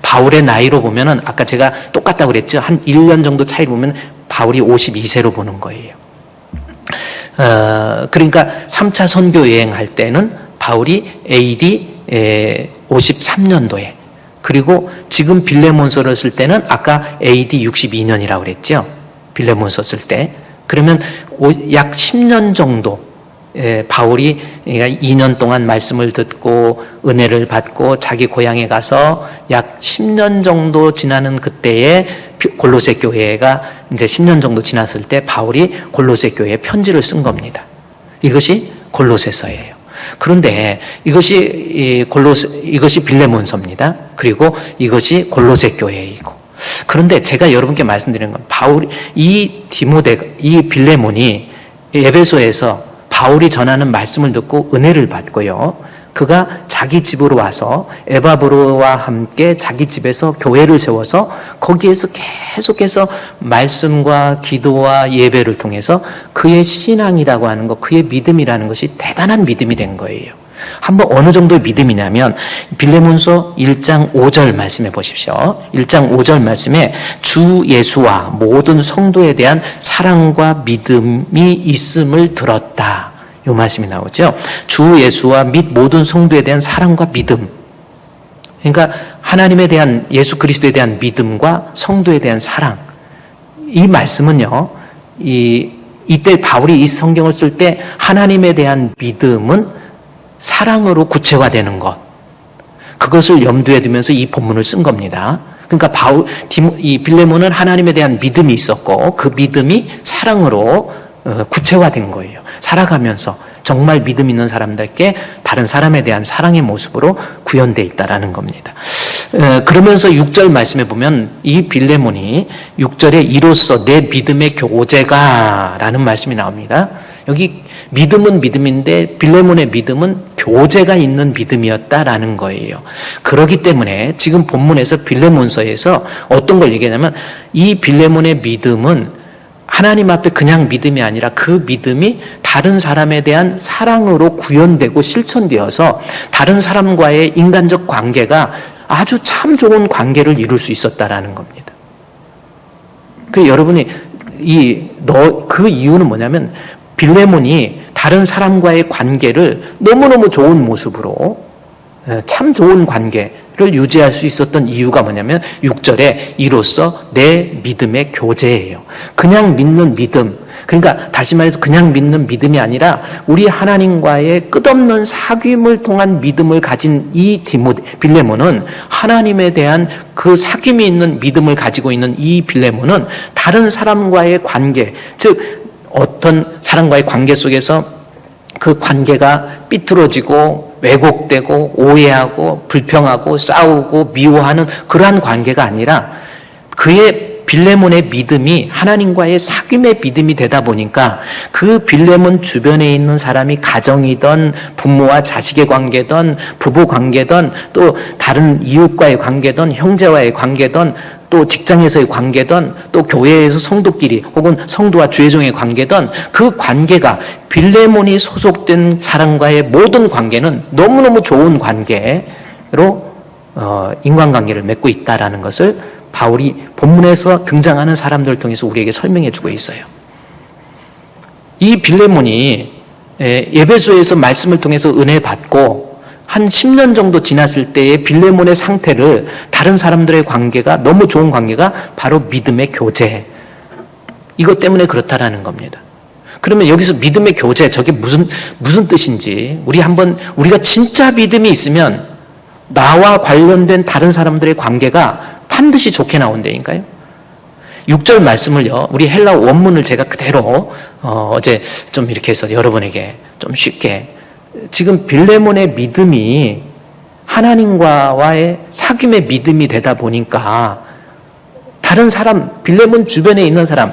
바울의 나이로 보면은 아까 제가 똑같다고 그랬죠. 한 1년 정도 차이 보면 바울이 52세로 보는 거예요. 그러니까 3차 선교 여행할 때는 바울이 AD 53년도에 그리고 지금 빌레몬서를 쓸 때는 아까 AD 62년이라고 그랬죠. 빌레몬서 쓸 때. 그러면 약 10년 정도 바울이 2년 동안 말씀을 듣고 은혜를 받고 자기 고향에 가서 약 10년 정도 지나는 그때에 골로새 교회가 이제 10년 정도 지났을 때 바울이 골로새 교회에 편지를 쓴 겁니다. 이것이 골로새서예요. 그런데 이것이 빌레몬서입니다. 그리고 이것이 골로새 교회이고. 그런데 제가 여러분께 말씀드리는 건 이 빌레몬이 에베소에서 바울이 전하는 말씀을 듣고 은혜를 받고요. 그가 자기 집으로 와서 에바브로와 함께 자기 집에서 교회를 세워서 거기에서 계속해서 말씀과 기도와 예배를 통해서 그의 신앙이라고 하는 것, 그의 믿음이라는 것이 대단한 믿음이 된 거예요. 한번 어느 정도의 믿음이냐면 빌레몬서 1장 5절 말씀해 보십시오. 1장 5절 말씀에 주 예수와 모든 성도에 대한 사랑과 믿음이 있음을 들었다. 이 말씀이 나오죠. 주 예수와 및 모든 성도에 대한 사랑과 믿음. 그러니까 하나님에 대한, 예수 그리스도에 대한 믿음과 성도에 대한 사랑. 이 말씀은요, 이때 바울이 이 성경을 쓸 때 하나님에 대한 믿음은 사랑으로 구체화되는 것, 그것을 염두에 두면서 이 본문을 쓴 겁니다. 그러니까 이 빌레몬은 하나님에 대한 믿음이 있었고 그 믿음이 사랑으로 구체화된 거예요. 살아가면서 정말 믿음 있는 사람들께 다른 사람에 대한 사랑의 모습으로 구현되어 있다라는 겁니다. 그러면서 6절 말씀에 보면 이 빌레몬이 6절에 이로써 내 믿음의 교제가 라는 말씀이 나옵니다. 여기 믿음은 믿음인데 빌레몬의 믿음은 교제가 있는 믿음이었다라는 거예요. 그렇기 때문에 지금 본문에서 빌레몬서에서 어떤 걸 얘기하냐면 이 빌레몬의 믿음은 하나님 앞에 그냥 믿음이 아니라 그 믿음이 다른 사람에 대한 사랑으로 구현되고 실천되어서 다른 사람과의 인간적 관계가 아주 참 좋은 관계를 이룰 수 있었다라는 겁니다. 여러분이 그 이유는 뭐냐면 빌레몬이 다른 사람과의 관계를 너무너무 좋은 모습으로 참 좋은 관계를 유지할 수 있었던 이유가 뭐냐면 6절에 이로써 내 믿음의 교제예요. 그냥 믿는 믿음, 그러니까 다시 말해서 그냥 믿는 믿음이 아니라 우리 하나님과의 끝없는 사귐을 통한 믿음을 가진 이 빌레몬은 하나님에 대한 그 사귐이 있는 믿음을 가지고 있는 이 빌레몬은 다른 사람과의 관계, 즉 어떤 사람과의 관계 속에서 그 관계가 삐뚤어지고 왜곡되고 오해하고 불평하고 싸우고 미워하는 그러한 관계가 아니라 그의 빌레몬의 믿음이 하나님과의 사귐의 믿음이 되다 보니까 그 빌레몬 주변에 있는 사람이 가정이든 부모와 자식의 관계든 부부 관계든 또 다른 이웃과의 관계든 형제와의 관계든 또 직장에서의 관계든 또 교회에서 성도끼리 혹은 성도와 주의종의 관계든 그 관계가 빌레몬이 소속된 사람과의 모든 관계는 너무너무 좋은 관계로 인간관계를 맺고 있다라는 것을 바울이 본문에서 등장하는 사람들을 통해서 우리에게 설명해 주고 있어요. 이 빌레몬이 에베소에서 말씀을 통해서 은혜 받고 한 10년 정도 지났을 때의 빌레몬의 상태를 다른 사람들의 관계가 너무 좋은 관계가 바로 믿음의 교제, 이것 때문에 그렇다라는 겁니다. 그러면 여기서 믿음의 교제, 저게 무슨 뜻인지 우리가 진짜 믿음이 있으면 나와 관련된 다른 사람들의 관계가 반드시 좋게 나온다니까요. 6절 말씀을요, 우리 헬라 원문을 제가 그대로 어제 좀 이렇게 해서 여러분에게 좀 쉽게, 지금 빌레몬의 믿음이 하나님과의 사귐의 믿음이 되다 보니까 다른 사람, 빌레몬 주변에 있는 사람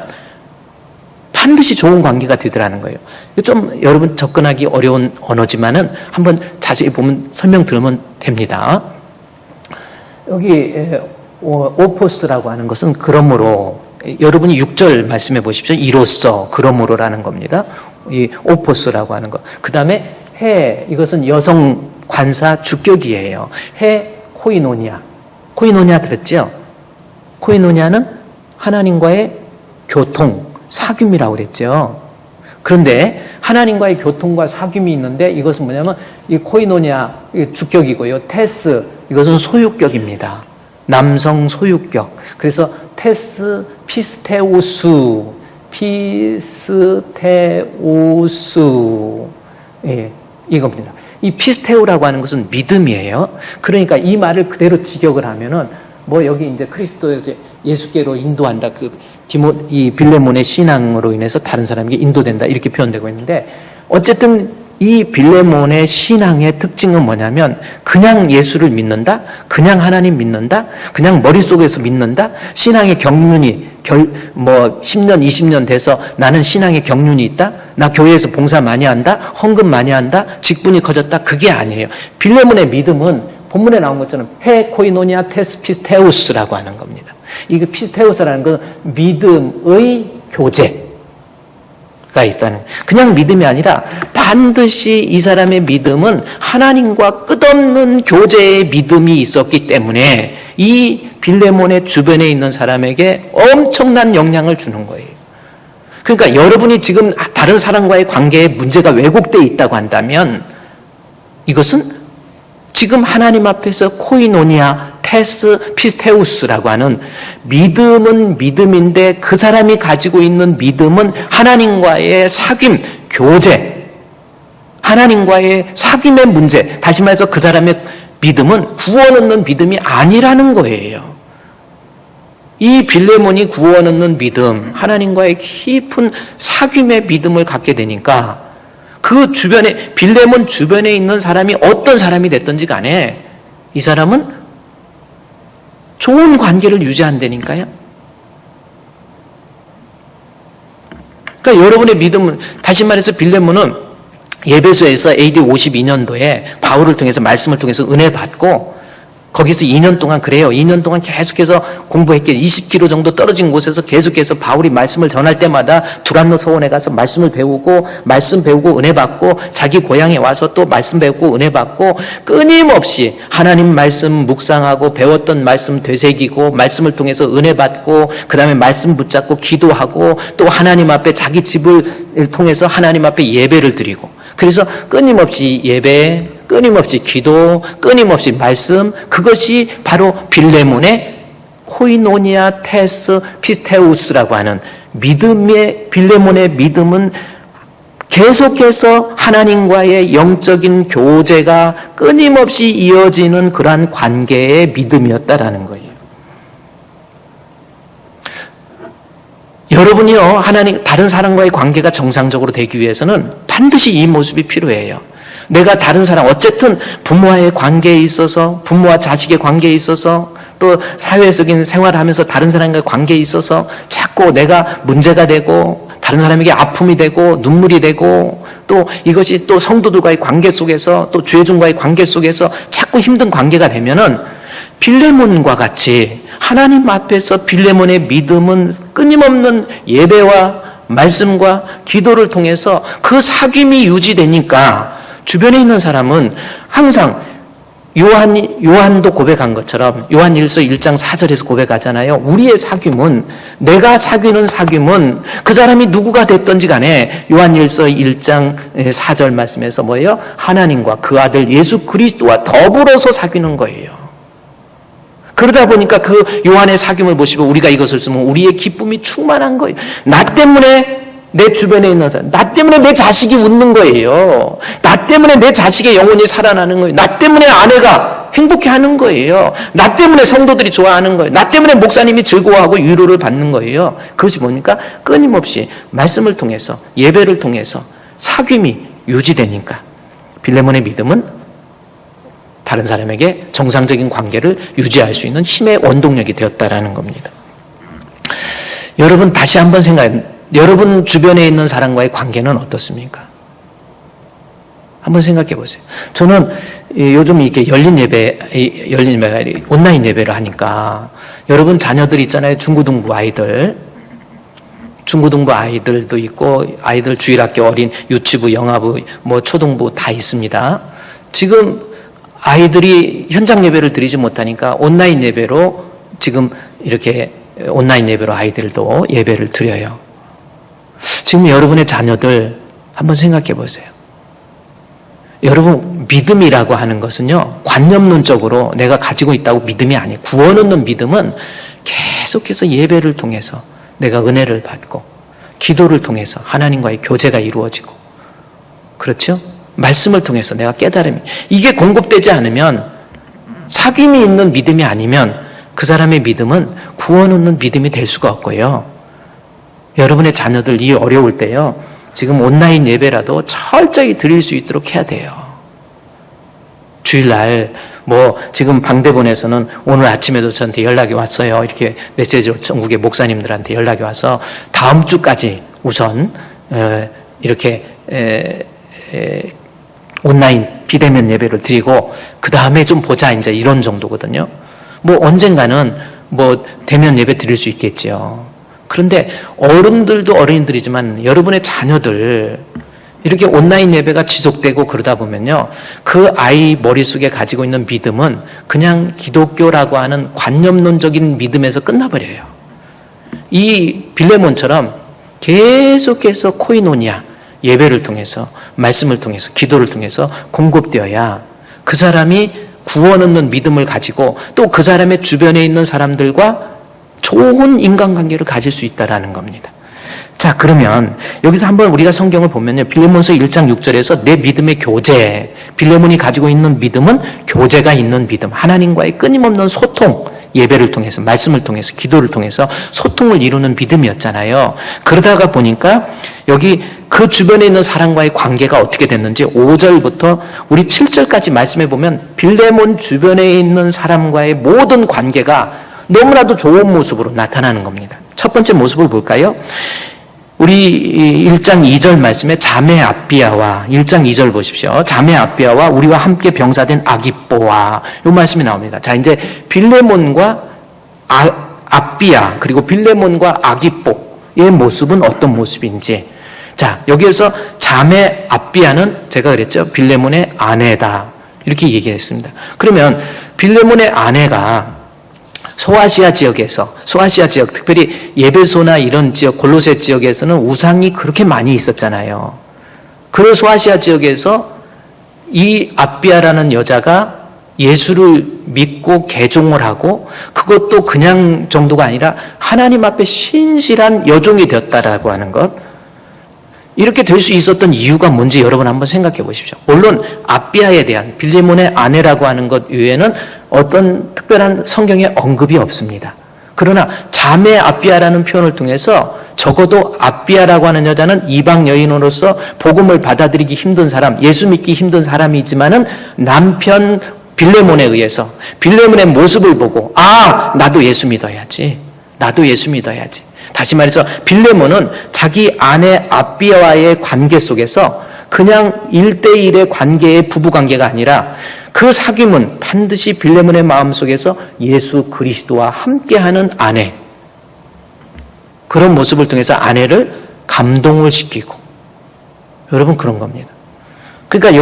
반드시 좋은 관계가 되더라는 거예요. 좀 여러분 접근하기 어려운 언어지만은 한번 자세히 보면 설명 들으면 됩니다. 여기 오포스라고 하는 것은 그러므로, 여러분이 6절 말씀해 보십시오. 이로써, 그러므로라는 겁니다. 이 오포스라고 하는 것. 그 다음에 해, 이것은 여성 관사 주격이에요. 해, 코이노니아 들었죠? 코이노니아는 하나님과의 교통, 사귐이라고 그랬죠. 그런데 하나님과의 교통과 사귐이 있는데 이것은 뭐냐면 이 코이노니아 주격이고요. 테스, 이것은 소유격입니다. 남성 소유격. 그래서 테스 피스테우스. 예, 이겁니다. 이 피스테오라고 하는 것은 믿음이에요. 그러니까 이 말을 그대로 직역을 하면은 뭐 여기 이제 그리스도 예수께로 인도한다. 이 빌레몬의 신앙으로 인해서 다른 사람에게 인도된다. 이렇게 표현되고 있는데 어쨌든 이 빌레몬의 신앙의 특징은 뭐냐면 그냥 예수를 믿는다, 그냥 하나님 믿는다, 그냥 머릿속에서 믿는다, 신앙의 경륜이 10년, 20년 돼서 나는 신앙의 경륜이 있다, 나 교회에서 봉사 많이 한다, 헌금 많이 한다, 직분이 커졌다, 그게 아니에요. 빌레몬의 믿음은 본문에 나온 것처럼 헤코이노니아 테스 피스테우스라고 하는 겁니다. 이게 피스테우스라는 건 믿음의 교제. 가 있다는, 그냥 믿음이 아니라 반드시 이 사람의 믿음은 하나님과 끝없는 교제의 믿음이 있었기 때문에 이 빌레몬의 주변에 있는 사람에게 엄청난 영향을 주는 거예요. 그러니까 여러분이 지금 다른 사람과의 관계에 문제가 왜곡되어 있다고 한다면 이것은 지금 하나님 앞에서 코이노니아 테스 피스테우스라고 하는 믿음은 믿음인데 그 사람이 가지고 있는 믿음은 하나님과의 사귐, 교제, 하나님과의 사귐의 문제, 다시 말해서 그 사람의 믿음은 구원 얻는 믿음이 아니라는 거예요. 이 빌레몬이 구원 얻는 믿음, 하나님과의 깊은 사귐의 믿음을 갖게 되니까 그 주변에, 빌레몬 주변에 있는 사람이 어떤 사람이 됐든지 간에 이 사람은 좋은 관계를 유지한다니까요. 그러니까 여러분의 믿음은, 다시 말해서 빌레몬은 예배소에서 AD 52년도에 바울을 통해서, 말씀을 통해서 은혜 받고 거기서 2년 동안 그래요. 2년 동안 계속해서 공부했기에 20km 정도 떨어진 곳에서 계속해서 바울이 말씀을 전할 때마다 두란노 서원에 가서 말씀을 배우고, 말씀 배우고 은혜 받고, 자기 고향에 와서 또 말씀 배우고 은혜 받고, 끊임없이 하나님 말씀 묵상하고 배웠던 말씀 되새기고, 말씀을 통해서 은혜 받고, 그 다음에 말씀 붙잡고 기도하고, 또 하나님 앞에 자기 집을 통해서 하나님 앞에 예배를 드리고, 그래서 끊임없이 예배, 끊임없이 기도, 끊임없이 말씀, 그것이 바로 빌레몬의 코이노니아 테스 피스테우스라고 하는 믿음의, 빌레몬의 믿음은 계속해서 하나님과의 영적인 교제가 끊임없이 이어지는 그러한 관계의 믿음이었다라는 거예요. 여러분이요, 하나님, 다른 사람과의 관계가 정상적으로 되기 위해서는 반드시 이 모습이 필요해요. 내가 다른 사람, 어쨌든 부모와의 관계에 있어서, 부모와 자식의 관계에 있어서, 또 사회적인 생활을 하면서 다른 사람과의 관계에 있어서 자꾸 내가 문제가 되고, 다른 사람에게 아픔이 되고, 눈물이 되고, 또 이것이 또 성도들과의 관계 속에서, 또 죄중과의 관계 속에서 자꾸 힘든 관계가 되면은 빌레몬과 같이 하나님 앞에서 빌레몬의 믿음은 끊임없는 예배와 말씀과 기도를 통해서 그 사귐이 유지되니까 주변에 있는 사람은 항상 요한도 고백한 것처럼 요한 1서 1장 4절에서 고백하잖아요. 우리의 사귐은, 내가 사귀는 사귐은 그 사람이 누구가 됐든지 간에 요한 1서 1장 4절 말씀에서 뭐예요? 하나님과 그 아들 예수 그리스도와 더불어서 사귀는 거예요. 그러다 보니까 그 요한의 사귐을 보시고 우리가 이것을 쓰면 우리의 기쁨이 충만한 거예요. 나 때문에 내 주변에 있는 사람, 나 때문에 내 자식이 웃는 거예요. 나 때문에 내 자식의 영혼이 살아나는 거예요. 나 때문에 아내가 행복해하는 거예요. 나 때문에 성도들이 좋아하는 거예요. 나 때문에 목사님이 즐거워하고 위로를 받는 거예요. 그것이 뭡니까? 끊임없이 말씀을 통해서, 예배를 통해서 사귐이 유지되니까 빌레몬의 믿음은 다른 사람에게 정상적인 관계를 유지할 수 있는 힘의 원동력이 되었다라는 겁니다. 여러분, 다시 한번 생각해, 여러분 주변에 있는 사람과의 관계는 어떻습니까? 한번 생각해 보세요. 저는 요즘 이렇게 열린 예배가 온라인 예배를 하니까 여러분 자녀들 있잖아요. 중고등부 아이들도 있고, 아이들 주일학교, 어린 유치부, 영아부, 뭐 초등부 다 있습니다. 지금 아이들이 현장 예배를 드리지 못하니까 온라인 예배로, 지금 이렇게 온라인 예배로 아이들도 예배를 드려요. 지금 여러분의 자녀들 한번 생각해 보세요. 여러분, 믿음이라고 하는 것은요, 관념론적으로 내가 가지고 있다고 믿음이 아니에요. 구원 얻는 믿음은 계속해서 예배를 통해서 내가 은혜를 받고, 기도를 통해서 하나님과의 교제가 이루어지고, 그렇죠? 말씀을 통해서 내가 깨달음이, 이게 공급되지 않으면, 사귐이 있는 믿음이 아니면 그 사람의 믿음은 구원 얻는 믿음이 될 수가 없고요. 여러분의 자녀들 이 어려울 때요, 지금 온라인 예배라도 철저히 드릴 수 있도록 해야 돼요. 주일날 지금 방대본에서는 오늘 아침에도 저한테 연락이 왔어요. 이렇게 메시지로 전국의 목사님들한테 연락이 와서 다음 주까지 우선 이렇게 온라인 비대면 예배를 드리고 그 다음에 좀 보자, 이제 이런 정도거든요. 언젠가는 대면 예배 드릴 수 있겠지요. 그런데 어른들도 어른들이지만 여러분의 자녀들 이렇게 온라인 예배가 지속되고 그러다 보면요, 그 아이 머릿속에 가지고 있는 믿음은 그냥 기독교라고 하는 관념론적인 믿음에서 끝나버려요. 이 빌레몬처럼 계속해서 코이노니아, 예배를 통해서, 말씀을 통해서, 기도를 통해서 공급되어야 그 사람이 구원 얻는 믿음을 가지고 또 그 사람의 주변에 있는 사람들과 좋은 인간관계를 가질 수 있다는 겁니다. 자, 그러면 여기서 한번 우리가 성경을 보면요, 빌레몬서 1장 6절에서 내 믿음의 교제, 빌레몬이 가지고 있는 믿음은 교제가 있는 믿음, 하나님과의 끊임없는 소통, 예배를 통해서, 말씀을 통해서, 기도를 통해서 소통을 이루는 믿음이었잖아요. 그러다가 보니까 여기 그 주변에 있는 사람과의 관계가 어떻게 됐는지 5절부터 우리 7절까지 말씀해 보면 빌레몬 주변에 있는 사람과의 모든 관계가 너무나도 좋은 모습으로 나타나는 겁니다. 첫 번째 모습을 볼까요? 우리 1장 2절 말씀에 자매 아비아와, 1장 2절 보십시오. 자매 아비아와 우리와 함께 병사된 아기뽀와, 이 말씀이 나옵니다. 자, 이제 빌레몬과 아비아, 그리고 빌레몬과 아기뽀의 모습은 어떤 모습인지. 자, 여기에서 자매 아비아는 제가 그랬죠, 빌레몬의 아내다, 이렇게 얘기했습니다. 그러면 빌레몬의 아내가 소아시아 지역, 특별히 예베소나 이런 지역, 골로새 지역에서는 우상이 그렇게 많이 있었잖아요. 그 소아시아 지역에서 이 아비아라는 여자가 예수를 믿고 개종을 하고, 그것도 그냥 정도가 아니라 하나님 앞에 신실한 여종이 되었다라고 하는 것, 이렇게 될 수 있었던 이유가 뭔지 여러분 한번 생각해 보십시오. 물론 아비아에 대한, 빌레몬의 아내라고 하는 것 외에는 어떤 특별한 성경의 언급이 없습니다. 그러나 자매 아비아라는 표현을 통해서 적어도 아비아라고 하는 여자는 이방 여인으로서 복음을 받아들이기 힘든 사람, 예수 믿기 힘든 사람이지만은 남편 빌레몬에 의해서, 빌레몬의 모습을 보고, 나도 예수 믿어야지. 다시 말해서 빌레몬은 자기 아내 아비아와의 관계 속에서 그냥 1대1의 관계의 부부관계가 아니라 그 사귐은 반드시 빌레몬의 마음속에서 예수 그리스도와 함께하는 아내, 그런 모습을 통해서 아내를 감동을 시키고, 여러분 그런 겁니다. 그러니까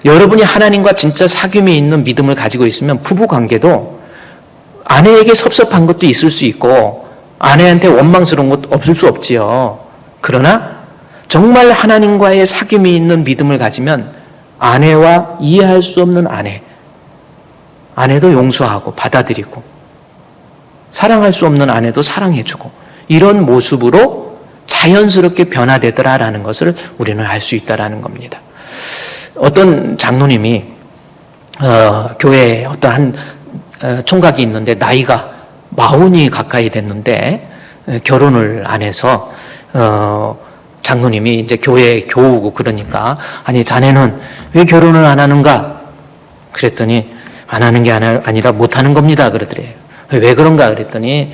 여러분이 하나님과 진짜 사귐이 있는 믿음을 가지고 있으면 부부관계도 아내에게 섭섭한 것도 있을 수 있고 아내한테 원망스러운 것도 없을 수 없지요. 그러나 정말 하나님과의 사귐이 있는 믿음을 가지면 아내와 이해할 수 없는 아내도 용서하고 받아들이고, 사랑할 수 없는 아내도 사랑해주고, 이런 모습으로 자연스럽게 변화되더라라는 것을 우리는 알 수 있다라는 겁니다. 어떤 장로님이 교회에 어떤 한 총각이 있는데 나이가 40이 가까이 됐는데 결혼을 안 해서 장로님이 이제 교회에 교우고 그러니까, 아니 자네는 왜 결혼을 안 하는가? 그랬더니 안 하는 게 아니라 못 하는 겁니다 그러더래요. 왜 그런가 그랬더니,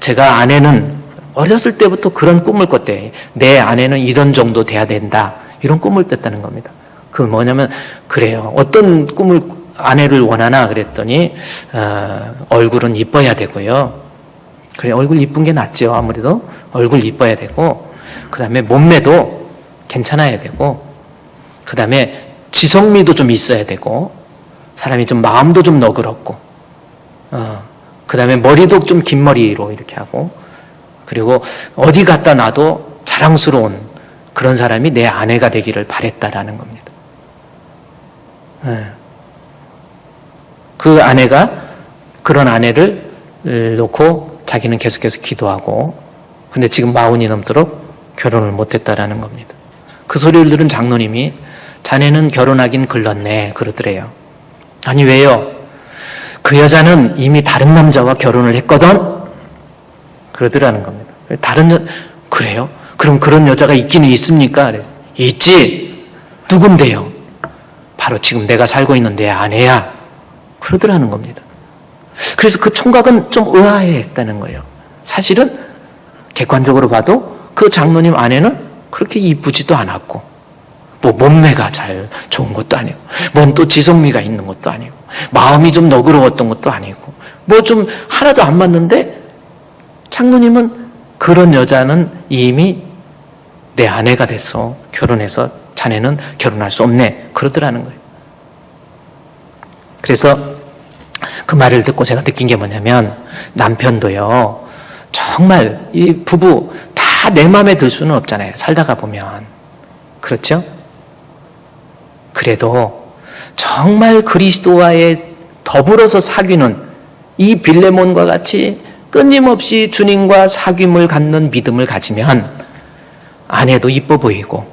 제가 아내는 어렸을 때부터 그런 꿈을 꿨대. 내 아내는 이런 정도 돼야 된다, 이런 꿈을 꿨다는 겁니다. 그 뭐냐면 그래요. 어떤 꿈을 아내를 원하나 그랬더니 얼굴은 이뻐야 되고요. 그래, 얼굴 이쁜 게 낫죠. 아무래도 얼굴 이뻐야 되고, 그 다음에 몸매도 괜찮아야 되고, 그 다음에 지성미도 좀 있어야 되고, 사람이 좀 마음도 좀 너그럽고, 그 다음에 머리도 좀 긴 머리로 이렇게 하고, 그리고 어디 갖다 놔도 자랑스러운 그런 사람이 내 아내가 되기를 바랬다라는 겁니다. 그 아내가, 그런 아내를 놓고 자기는 계속해서 기도하고, 근데 지금 40이 넘도록 결혼을 못했다라는 겁니다. 그 소리를 들은 장로님이 자네는 결혼하긴 글렀네. 그러더래요. 아니, 왜요? 그 여자는 이미 다른 남자와 결혼을 했거든? 그러더라는 겁니다. 그래요? 그럼 그런 여자가 있기는 있습니까? 있지. 누군데요? 바로 지금 내가 살고 있는 내 아내야. 그러더라는 겁니다. 그래서 그 총각은 좀 의아해했다는 거예요. 사실은 객관적으로 봐도 그 장로님 아내는 그렇게 이쁘지도 않았고, 뭐 몸매가 잘 좋은 것도 아니고, 뭔 또 지성미가 있는 것도 아니고, 마음이 좀 너그러웠던 것도 아니고, 뭐 좀 하나도 안 맞는데 장로님은 그런 여자는 이미 내 아내가 돼서 결혼해서 자네는 결혼할 수 없네. 그러더라는 거예요. 그래서 그 말을 듣고 제가 느낀 게 뭐냐면, 남편도요, 정말 이 부부 다 내 마음에 들 수는 없잖아요. 살다가 보면. 그렇죠? 그래도 정말 그리스도와의 더불어서 사귀는 이 빌레몬과 같이 끊임없이 주님과 사귐을 갖는 믿음을 가지면 아내도 이뻐 보이고,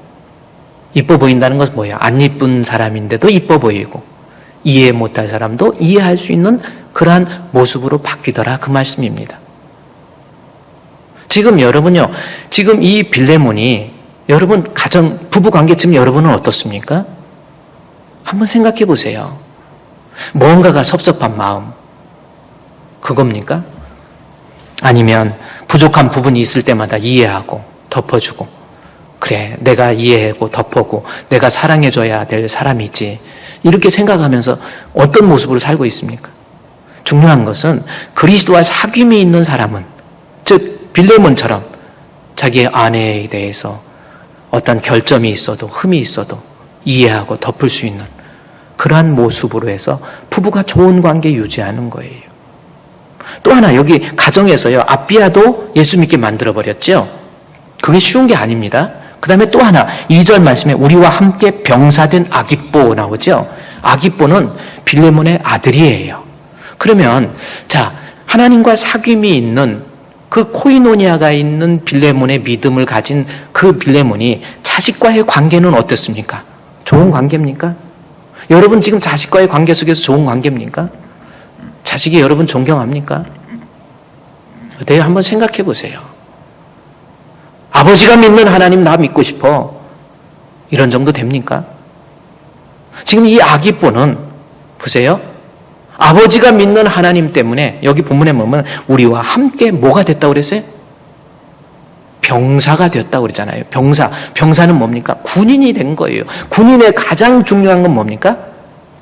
이뻐 보인다는 것은 뭐예요? 안 이쁜 사람인데도 이뻐 보이고, 이해 못할 사람도 이해할 수 있는 그러한 모습으로 바뀌더라, 그 말씀입니다. 지금 여러분요, 지금 이 빌레몬이 여러분 가정, 부부 관계 지금 여러분은 어떻습니까? 한번 생각해 보세요. 뭔가가 섭섭한 마음, 그겁니까? 아니면 부족한 부분이 있을 때마다 이해하고 덮어주고, 그래, 내가 이해하고 덮어고 내가 사랑해줘야 될 사람이지, 이렇게 생각하면서 어떤 모습으로 살고 있습니까? 중요한 것은 그리스도와 사귐이 있는 사람은, 즉 빌레몬처럼 자기의 아내에 대해서 어떤 결점이 있어도 흠이 있어도 이해하고 덮을 수 있는 그러한 모습으로 해서 부부가 좋은 관계 유지하는 거예요. 또 하나, 여기 가정에서요, 아비아도 예수 믿게 만들어버렸죠. 그게 쉬운 게 아닙니다. 그 다음에 또 하나, 2절 말씀에 우리와 함께 병사된 아기뽀 나오죠. 아기뽀는 빌레몬의 아들이에요. 그러면 자, 하나님과 사귐이 있는 그 코이노니아가 있는 빌레몬의 믿음을 가진 그 빌레몬이 자식과의 관계는 어떻습니까? 좋은 관계입니까? 여러분 지금 자식과의 관계 속에서 좋은 관계입니까? 자식이 여러분 존경합니까? 어때요? 한번 생각해 보세요. 아버지가 믿는 하나님 나 믿고 싶어. 이런 정도 됩니까? 지금 이 아기뽀는 보세요. 아버지가 믿는 하나님 때문에 여기 본문에 보면 우리와 함께 뭐가 됐다고 그랬어요? 병사가 되었다고 그랬잖아요. 병사는 뭡니까? 군인이 된 거예요. 군인의 가장 중요한 건 뭡니까?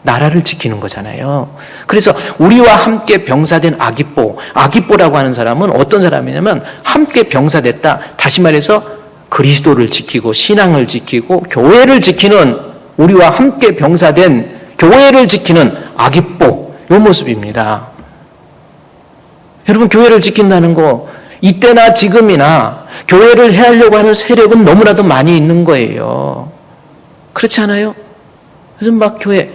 나라를 지키는 거잖아요. 그래서 우리와 함께 병사된 아기뽀라고 하는 사람은 어떤 사람이냐면 함께 병사됐다. 다시 말해서 그리스도를 지키고 신앙을 지키고 교회를 지키는, 우리와 함께 병사된 교회를 지키는 아기뽀, 이 모습입니다. 여러분, 교회를 지킨다는 거 이때나 지금이나 교회를 해하려고 하는 세력은 너무나도 많이 있는 거예요. 그렇지 않아요? 요즘 막 교회,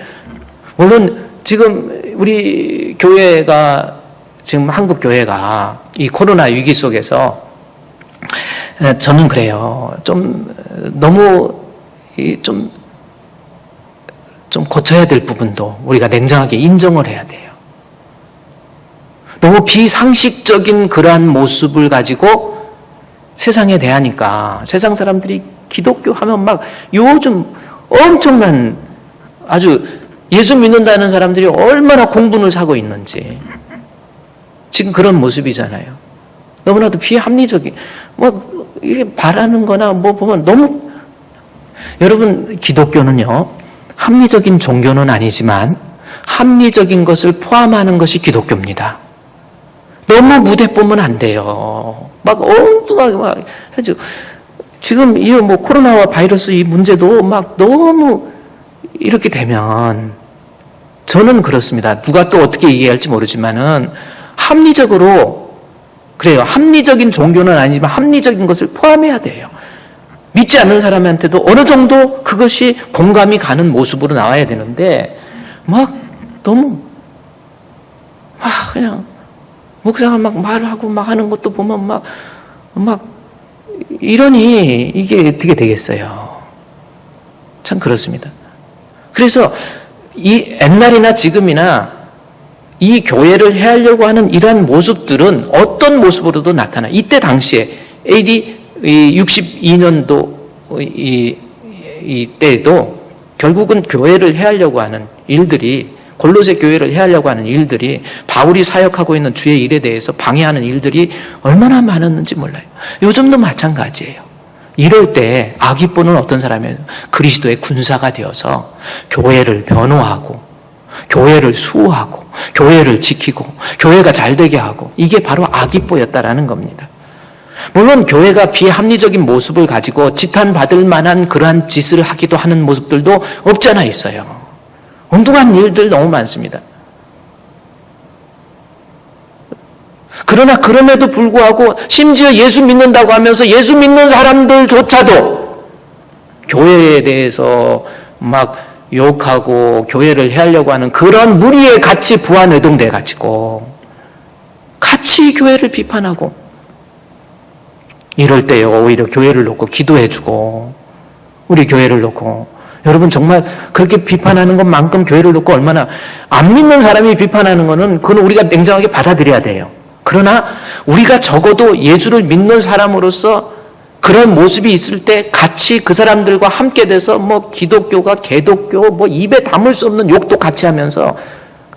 물론 지금 우리 교회가, 지금 한국 교회가 이 코로나 위기 속에서 저는 그래요. 좀 너무 좀 고쳐야 될 부분도 우리가 냉정하게 인정을 해야 돼요. 너무 비상식적인 그러한 모습을 가지고 세상에 대하니까 세상 사람들이 기독교 하면 막 요즘 엄청난, 아주 예수 믿는다는 사람들이 얼마나 공분을 사고 있는지 지금 그런 모습이잖아요. 너무나도 비합리적인, 뭐 이게 바라는 거나 뭐 보면 너무, 여러분 기독교는요, 합리적인 종교는 아니지만 합리적인 것을 포함하는 것이 기독교입니다. 너무 무대 보면 안 돼요. 막 엉뚱하게 막 해줘. 지금 이 뭐 코로나와 바이러스 이 문제도 막 너무 이렇게 되면 저는 그렇습니다. 누가 또 어떻게 이해할지 모르지만은 합리적으로, 그래요. 합리적인 종교는 아니지만 합리적인 것을 포함해야 돼요. 믿지 않는 사람한테도 어느 정도 그것이 공감이 가는 모습으로 나와야 되는데, 막 너무 막 그냥 목사가 막 말하고 막 하는 것도 보면 막 이러니 이게 어떻게 되겠어요? 참 그렇습니다. 그래서 이 옛날이나 지금이나 이 교회를 해하려고 하는 이러한 모습들은 어떤 모습으로도 나타나. 이때 당시에 AD 62년도 이때도 결국은 교회를 해하려고 하는 일들이, 골로새 교회를 해하려고 하는 일들이, 바울이 사역하고 있는 주의 일에 대해서 방해하는 일들이 얼마나 많았는지 몰라요. 요즘도 마찬가지예요. 이럴 때 아기뽀는 어떤 사람이에요? 그리스도의 군사가 되어서 교회를 변호하고, 교회를 수호하고, 교회를 지키고, 교회가 잘 되게 하고, 이게 바로 아기뽀였다라는 겁니다. 물론 교회가 비합리적인 모습을 가지고 지탄받을 만한 그러한 짓을 하기도 하는 모습들도 없지 않아 있어요. 엉뚱한 일들 너무 많습니다. 그러나 그럼에도 불구하고 심지어 예수 믿는다고 하면서 예수 믿는 사람들조차도 교회에 대해서 막 욕하고 교회를 해하려고 하는 그런 무리에 같이 부안해동돼 가지고 같이 교회를 비판하고, 이럴 때요 오히려 교회를 놓고 기도해주고, 우리 교회를 놓고, 여러분 정말 그렇게 비판하는 것만큼 교회를 놓고 얼마나, 안 믿는 사람이 비판하는 거는 그건 우리가 냉정하게 받아들여야 돼요. 그러나 우리가 적어도 예수를 믿는 사람으로서 그런 모습이 있을 때 같이 그 사람들과 함께 돼서 뭐 기독교가 개독교 뭐 입에 담을 수 없는 욕도 같이 하면서,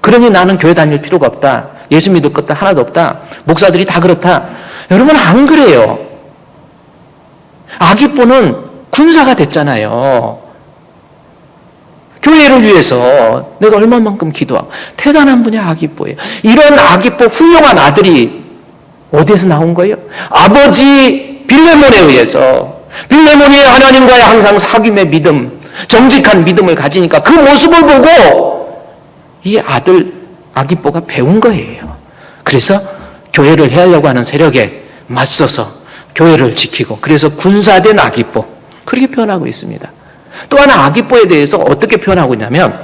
그러니 나는 교회 다닐 필요가 없다, 예수 믿을 것도 하나도 없다, 목사들이 다 그렇다. 여러분 안 그래요. 아기뽀는 군사가 됐잖아요. 교회를 위해서 내가 얼마만큼 기도하고. 대단한 분이 아기뽀예요. 이런 아기뽀 훌륭한 아들이 어디에서 나온 거예요? 아버지 빌레몬에 의해서. 빌레몬이 하나님과의 항상 사귐의 믿음, 정직한 믿음을 가지니까 그 모습을 보고 이 아들 아기뽀가 배운 거예요. 그래서 교회를 해하려고 하는 세력에 맞서서 교회를 지키고, 그래서 군사된 아기뽀, 그렇게 표현하고 있습니다. 또 하나 아기뽀에 대해서 어떻게 표현하고 있냐면,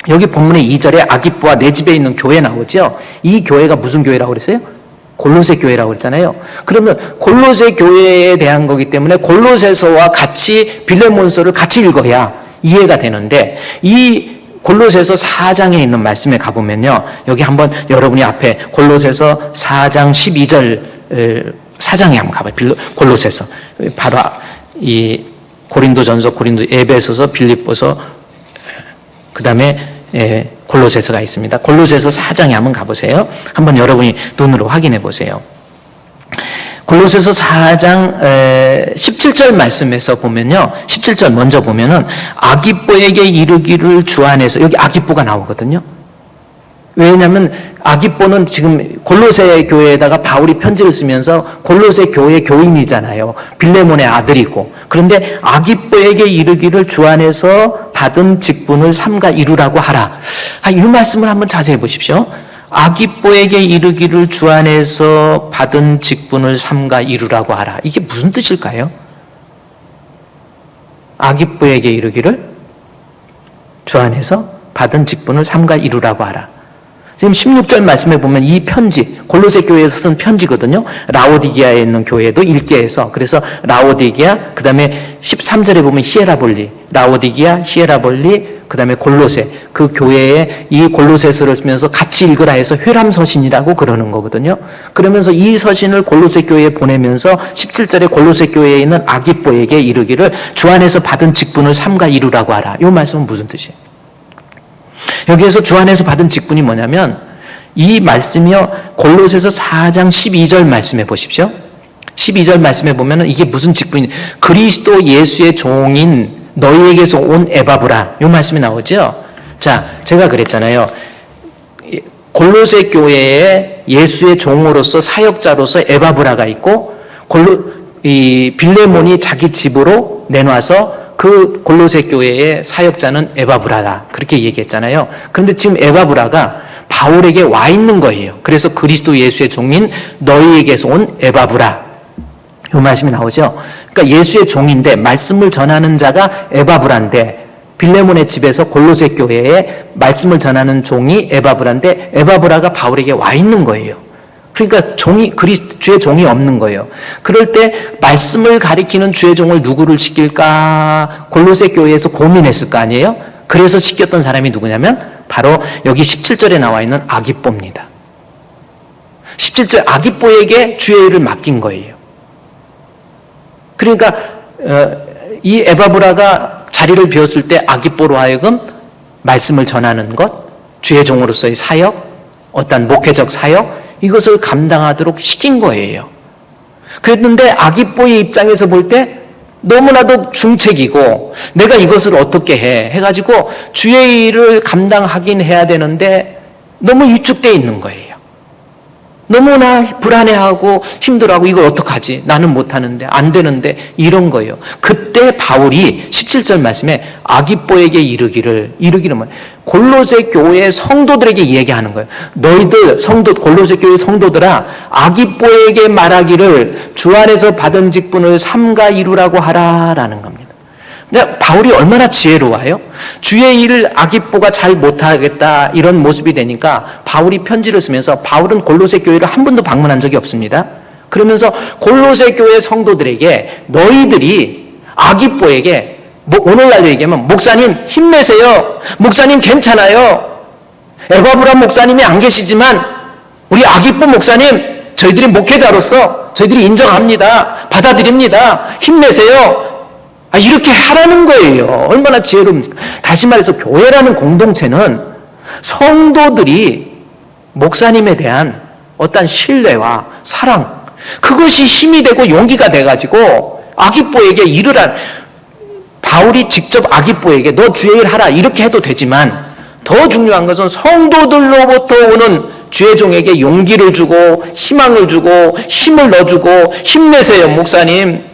여기 본문의 2절에 아기뽀와 내 집에 있는 교회 나오죠. 이 교회가 무슨 교회라고 그랬어요? 골로새 교회라고 그랬잖아요. 그러면 골로새 교회에 대한 거기 때문에 골로새서와 같이 빌레몬서를 같이 읽어야 이해가 되는데, 이 골로새서 4장에 있는 말씀에 가보면요, 여기 한번 여러분이 앞에 골로새서 4장 12절 4장에 한번 가봐요. 골로새서. 바로 이 고린도전서, 에베소서, 빌립보서, 그 다음에 골로새서가 있습니다. 골로새서 4장에 한번 가보세요. 한번 여러분이 눈으로 확인해 보세요. 골로새서 4장 17절 말씀에서 보면요, 17절 먼저 보면은 아기뽀에게 이르기를 주 안에서, 여기 아기뽀가 나오거든요. 왜냐하면 아기뽀는 지금 골로새 교회에다가 바울이 편지를 쓰면서 골로새 교회 교인이잖아요. 빌레몬의 아들이고. 그런데 아기뽀에게 이르기를 주 안에서 받은 직분을 삼가 이루라고 하라. 이 말씀을 한번 자세히 보십시오. 아기뽀에게 이르기를 주 안에서 받은 직분을 삼가 이루라고 하라. 이게 무슨 뜻일까요? 아기뽀에게 이르기를 주 안에서 받은 직분을 삼가 이루라고 하라. 지금 16절 말씀에 보면 이 편지, 골로새 교회에서 쓴 편지거든요. 라오디게아에 있는 교회도 읽게 해서, 그래서 라오디게아, 그 다음에 13절에 보면 히에라볼리, 라오디게아, 히에라볼리, 그 다음에 골로새, 그 교회에 이 골로새서를 쓰면서 같이 읽으라 해서 회람서신이라고 그러는 거거든요. 그러면서 이 서신을 골로새 교회에 보내면서 17절에 골로새 교회에 있는 아기뽀에게 이르기를 주 안에서 받은 직분을 삼가 이루라고 하라. 이 말씀은 무슨 뜻이에요? 여기에서 주 안에서 받은 직분이 뭐냐면, 이 말씀이요, 골로새서 4장 12절 말씀해 보십시오. 12절 말씀해 보면은 이게 무슨 직분이, 그리스도 예수의 종인 너희에게서 온 에바브라, 이 말씀이 나오죠. 자, 제가 그랬잖아요. 골로새 교회에 예수의 종으로서 사역자로서 에바브라가 있고, 이 빌레몬이 자기 집으로 내놔서 그 골로새 교회의 사역자는 에바브라다, 그렇게 얘기했잖아요. 그런데 지금 에바브라가 바울에게 와 있는 거예요. 그래서 그리스도 예수의 종인 너희에게서 온 에바브라, 이 말씀이 나오죠. 그러니까 예수의 종인데 말씀을 전하는 자가 에바브라인데, 빌레몬의 집에서 골로새 교회에 말씀을 전하는 종이 에바브라인데, 에바브라가 바울에게 와 있는 거예요. 그러니까 주의 종이 없는 거예요. 그럴 때 말씀을 가리키는 주의 종을 누구를 시킬까? 골로새 교회에서 고민했을 거 아니에요? 그래서 시켰던 사람이 누구냐면 바로 여기 17절에 나와 있는 아기뽀입니다. 17절 아기뽀에게 주의 일을 맡긴 거예요. 그러니까 이 에바브라가 자리를 비웠을 때 아기뽀로 하여금 말씀을 전하는 것, 주의 종으로서의 사역, 어떤 목회적 사역, 이것을 감당하도록 시킨 거예요. 그랬는데 아기뽀의 입장에서 볼 때 너무나도 중책이고 내가 이것을 어떻게 해가지고 주의 일을 감당하긴 해야 되는데 너무 위축되어 있는 거예요. 너무나 불안해하고 힘들어하고 이걸 어떡하지? 나는 못하는데 안 되는데 이런 거예요. 그때 바울이 17절 말씀에 아기뽀에게 이르기를 뭐 골로새 교회 성도들에게 얘기하는 거예요. 너희들 골로새 교회 성도들아 아기뽀에게 말하기를 주 안에서 받은 직분을 삼가 이루라고 하라라는 겁니다. 근데 바울이 얼마나 지혜로워요? 주의 일을 아기뽀가 잘 못하겠다 이런 모습이 되니까 바울이 편지를 쓰면서 바울은 골로새 교회를 한 번도 방문한 적이 없습니다. 그러면서 골로새 교회 성도들에게 너희들이 아기뽀에게 오늘날로 얘기하면 목사님 힘내세요. 목사님 괜찮아요. 에바브라 목사님이 안 계시지만 우리 아기뽀 목사님 저희들이 목회자로서 저희들이 인정합니다. 받아들입니다. 힘내세요. 이렇게 하라는 거예요. 얼마나 지혜로웁니까? 다시 말해서 교회라는 공동체는 성도들이 목사님에 대한 어떤 신뢰와 사랑, 그것이 힘이 되고 용기가 돼가지고 아기뽀에게 이르라. 바울이 직접 아기뽀에게 너 주의 일 하라 이렇게 해도 되지만 더 중요한 것은 성도들로부터 오는 주의 종에게 용기를 주고 희망을 주고 힘을 넣어주고 힘내세요 목사님.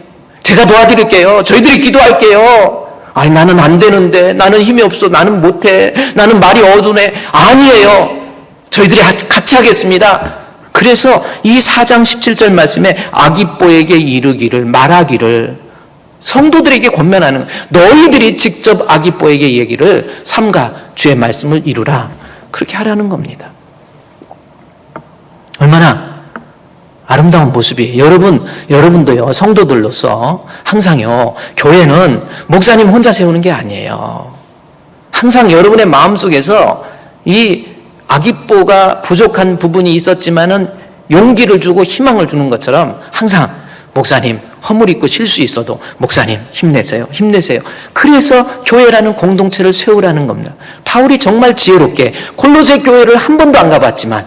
제가 도와드릴게요. 저희들이 기도할게요. 아니 나는 안 되는데 나는 힘이 없어. 나는 못해. 나는 말이 어두네. 아니에요. 저희들이 같이 하겠습니다. 그래서 이 4장 17절 말씀에 아기뽀에게 이르기를 말하기를 성도들에게 권면하는 너희들이 직접 아기뽀에게 얘기를 삼가 주의 말씀을 이루라. 그렇게 하라는 겁니다. 얼마나 아름다운 모습이 여러분도요 성도들로서 항상요 교회는 목사님 혼자 세우는 게 아니에요. 항상 여러분의 마음속에서 이 아기뽀가 부족한 부분이 있었지만은 용기를 주고 희망을 주는 것처럼 항상 목사님 허물 있고 실수 있어도 목사님 힘내세요. 그래서 교회라는 공동체를 세우라는 겁니다. 바울이 정말 지혜롭게 골로새 교회를 한 번도 안 가봤지만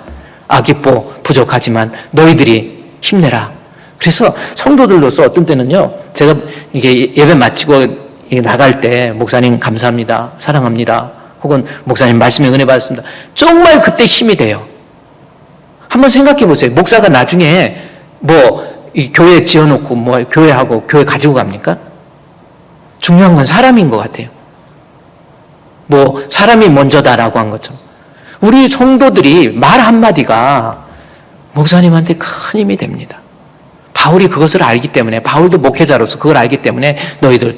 아기뽀 부족하지만 너희들이 힘내라. 그래서 성도들로서 어떤 때는요, 제가 이게 예배 마치고 나갈 때 목사님 감사합니다, 사랑합니다, 혹은 목사님 말씀에 은혜 받았습니다. 정말 그때 힘이 돼요. 한번 생각해 보세요. 목사가 나중에 이 교회 지어놓고 교회하고 교회 가지고 갑니까? 중요한 건 사람인 것 같아요. 사람이 먼저다라고 한 것처럼 우리 성도들이 말 한마디가 목사님한테 큰 힘이 됩니다. 바울이 그것을 알기 때문에, 바울도 목회자로서 그걸 알기 때문에 너희들.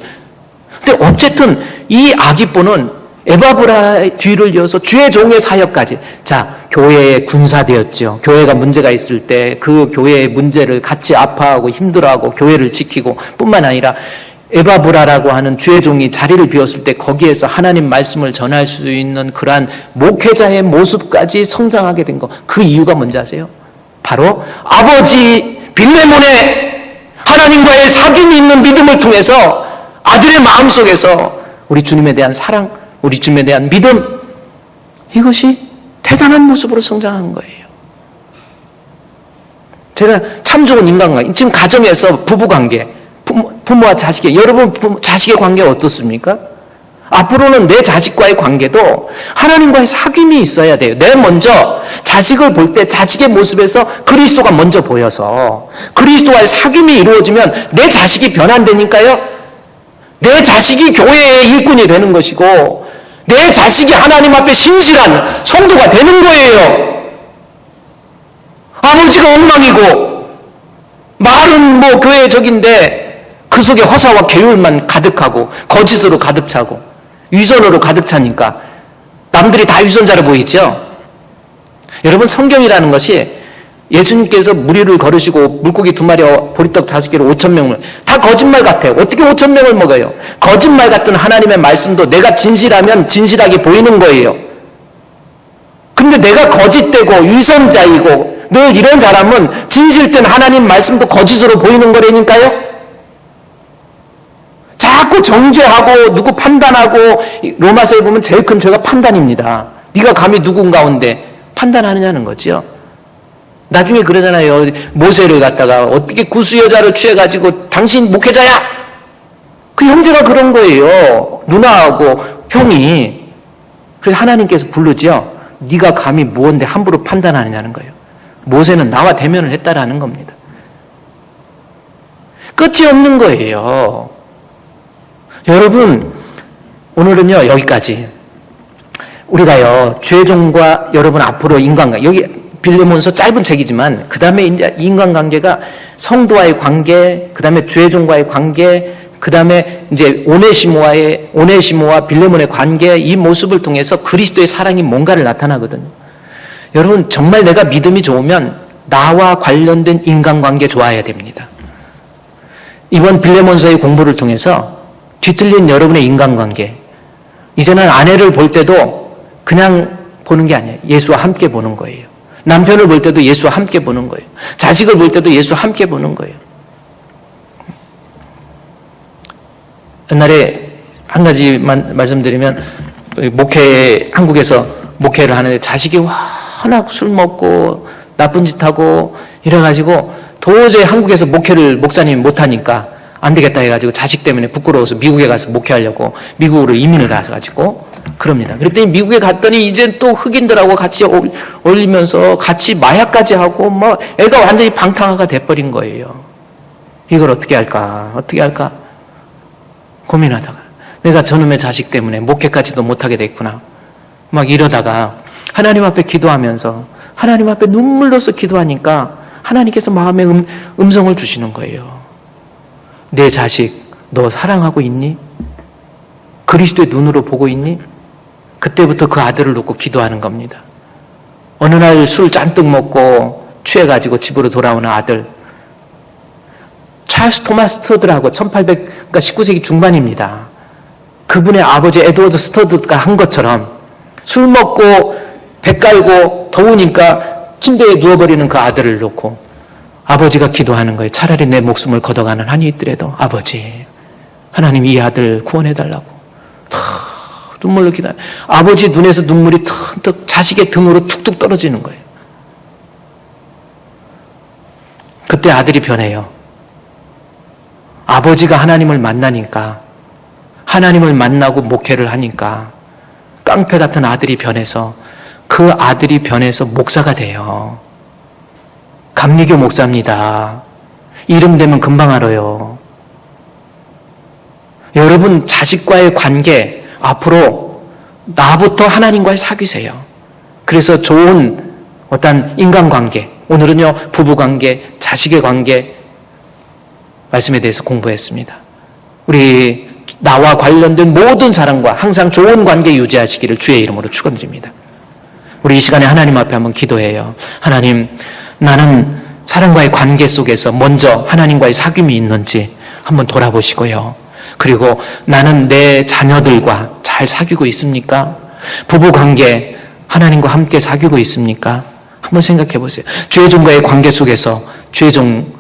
근데 어쨌든 이 아기뽀는 에바브라의 뒤를 이어서 주의 종의 사역까지. 자, 교회에 군사되었죠. 교회가 문제가 있을 때 그 교회의 문제를 같이 아파하고 힘들어하고 교회를 지키고 뿐만 아니라 에바브라라고 하는 주의 종이 자리를 비웠을 때 거기에서 하나님 말씀을 전할 수 있는 그러한 목회자의 모습까지 성장하게 된 거. 그 이유가 뭔지 아세요? 바로 아버지 빌레몬의 하나님과의 사귐이 있는 믿음을 통해서 아들의 마음속에서 우리 주님에 대한 사랑, 우리 주님에 대한 믿음, 이것이 대단한 모습으로 성장한 거예요. 제가 참 좋은 인간관계, 지금 가정에서 부부관계, 부모와 자식의, 여러분 자식의 관계 어떻습니까? 앞으로는 내 자식과의 관계도 하나님과의 사귐이 있어야 돼요. 내 먼저 자식을 볼 때 자식의 모습에서 그리스도가 먼저 보여서 그리스도와의 사귐이 이루어지면 내 자식이 변환되니까요. 내 자식이 교회의 일꾼이 되는 것이고 내 자식이 하나님 앞에 신실한 성도가 되는 거예요. 아버지가 엉망이고 말은 교회적인데 그 속에 허사와 계율만 가득하고 거짓으로 가득 차고 위선으로 가득 차니까 남들이 다 위선자로 보이죠. 여러분 성경이라는 것이 예수님께서 무리를 걸으시고 물고기 2마리와 보리떡 5개로 5,000명을 다 거짓말 같아요. 어떻게 5,000명을 먹어요? 거짓말 같은 하나님의 말씀도 내가 진실하면 진실하게 보이는 거예요. 근데 내가 거짓되고 위선자이고 늘 이런 사람은 진실된 하나님 말씀도 거짓으로 보이는 거라니까요. 자꾸 정죄하고 누구 판단하고, 로마서에 보면 제일 큰 죄가 판단입니다. 네가 감히 누군 가운데 판단하느냐는 거죠. 나중에 그러잖아요. 모세를 갖다가 어떻게 구수 여자를 취해가지고 당신 목회자야? 그 형제가 그런 거예요. 누나하고 형이. 그래서 하나님께서 부르죠. 네가 감히 무언데 함부로 판단하느냐는 거예요. 모세는 나와 대면을 했다라는 겁니다. 끝이 없는 거예요. 여러분, 오늘은요, 여기까지. 우리가요, 죄종과 여러분 앞으로 인간관계, 여기 빌레몬서 짧은 책이지만, 그 다음에 이제 인간관계가 성도와의 관계, 그 다음에 죄종과의 관계, 그 다음에 이제 오네시모와 빌레몬의 관계, 이 모습을 통해서 그리스도의 사랑이 뭔가를 나타나거든요. 여러분, 정말 내가 믿음이 좋으면 나와 관련된 인간관계 좋아해야 됩니다. 이번 빌레몬서의 공부를 통해서 뒤틀린 여러분의 인간관계, 이제는 아내를 볼 때도 그냥 보는 게 아니에요. 예수와 함께 보는 거예요. 남편을 볼 때도 예수와 함께 보는 거예요. 자식을 볼 때도 예수와 함께 보는 거예요. 옛날에 한 가지만 말씀드리면, 한국에서 목회를 하는데 자식이 워낙 술 먹고 나쁜 짓 하고 이래가지고 도저히 한국에서 목사님이 못하니까 안 되겠다 해가지고 자식 때문에 부끄러워서 미국에 가서 목회하려고 미국으로 이민을 가가지고 그럽니다. 그랬더니 미국에 갔더니 이제 또 흑인들하고 같이 어울리면서 같이 마약까지 하고 애가 완전히 방탕화가 돼버린 거예요. 이걸 어떻게 할까 고민하다가 내가 저놈의 자식 때문에 목회까지도 못하게 됐구나 막 이러다가 하나님 앞에 기도하면서 하나님 앞에 눈물로써 기도하니까 하나님께서 마음에 음성을 주시는 거예요. 내 자식 너 사랑하고 있니? 그리스도의 눈으로 보고 있니? 그때부터 그 아들을 놓고 기도하는 겁니다. 어느 날 술 잔뜩 먹고 취해가지고 집으로 돌아오는 아들, 찰스 토마스 스터드라고 19세기 중반입니다. 그분의 아버지 에드워드 스터드가 한 것처럼 술 먹고 배 깔고 더우니까 침대에 누워버리는 그 아들을 놓고 아버지가 기도하는 거예요. 차라리 내 목숨을 걷어가는 한이 있더라도 아버지, 하나님 이 아들 구원해달라고 눈물로 기도해요. 아버지 눈에서 눈물이 턱턱 자식의 등으로 툭툭 떨어지는 거예요. 그때 아들이 변해요. 아버지가 하나님을 만나니까, 하나님을 만나고 목회를 하니까 깡패 같은 아들이 변해서, 그 아들이 변해서 목사가 돼요. 감리교 목사입니다. 이름 되면 금방 알아요. 여러분 자식과의 관계 앞으로 나부터 하나님과의 사귀세요. 그래서 좋은 어떤 인간관계, 오늘은요 부부관계, 자식의 관계 말씀에 대해서 공부했습니다. 우리 나와 관련된 모든 사람과 항상 좋은 관계 유지하시기를 주의 이름으로 축원드립니다. 우리 이 시간에 하나님 앞에 한번 기도해요. 하나님, 나는 사람과의 관계 속에서 먼저 하나님과의 사귐이 있는지 한번 돌아보시고요. 그리고 나는 내 자녀들과 잘 사귀고 있습니까? 부부관계 하나님과 함께 사귀고 있습니까? 한번 생각해 보세요. 죄종과의 관계 속에서 죄종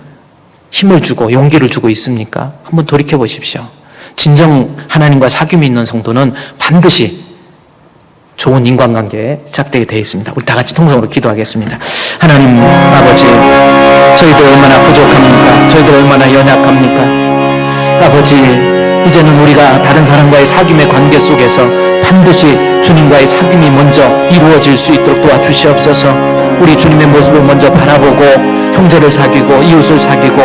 힘을 주고 용기를 주고 있습니까? 한번 돌이켜 보십시오. 진정 하나님과 사귐이 있는 성도는 반드시 좋은 인간관계에 시작되게 되어 있습니다. 우리 다 같이 통성으로 기도하겠습니다. 하나님 아버지, 저희들 얼마나 부족합니까? 저희들 얼마나 연약합니까? 아버지, 이제는 우리가 다른 사람과의 사귐의 관계 속에서 반드시 주님과의 사귐이 먼저 이루어질 수 있도록 도와주시옵소서. 우리 주님의 모습을 먼저 바라보고 형제를 사귀고 이웃을 사귀고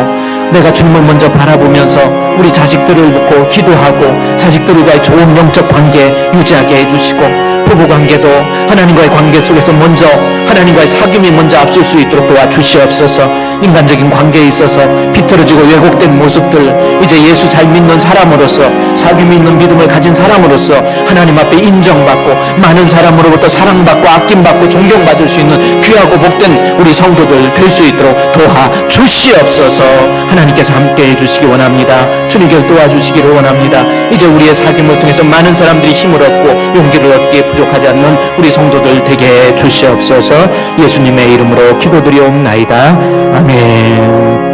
내가 주님을 먼저 바라보면서 우리 자식들을 놓고 기도하고 자식들과의 좋은 영적 관계 유지하게 해주시고 부부관계도 하나님과의 관계 속에서 먼저 하나님과의 사귐이 먼저 앞설 수 있도록 도와주시옵소서. 인간적인 관계에 있어서 비틀어지고 왜곡된 모습들, 이제 예수 잘 믿는 사람으로서, 사귀 믿는 믿음을 가진 사람으로서 하나님 앞에 인정받고 많은 사람으로부터 사랑받고 아낌받고 존경받을 수 있는 귀하고 복된 우리 성도들 될 수 있도록 도와주시옵소서. 하나님께서 함께해 주시기 원합니다. 주님께서 도와주시기를 원합니다. 이제 우리의 사귐을 통해서 많은 사람들이 힘을 얻고 용기를 얻기에 부족하지 않는 우리 성도들 되게 해 주시옵소서. 예수님의 이름으로 기도드리옵나이다. 아멘.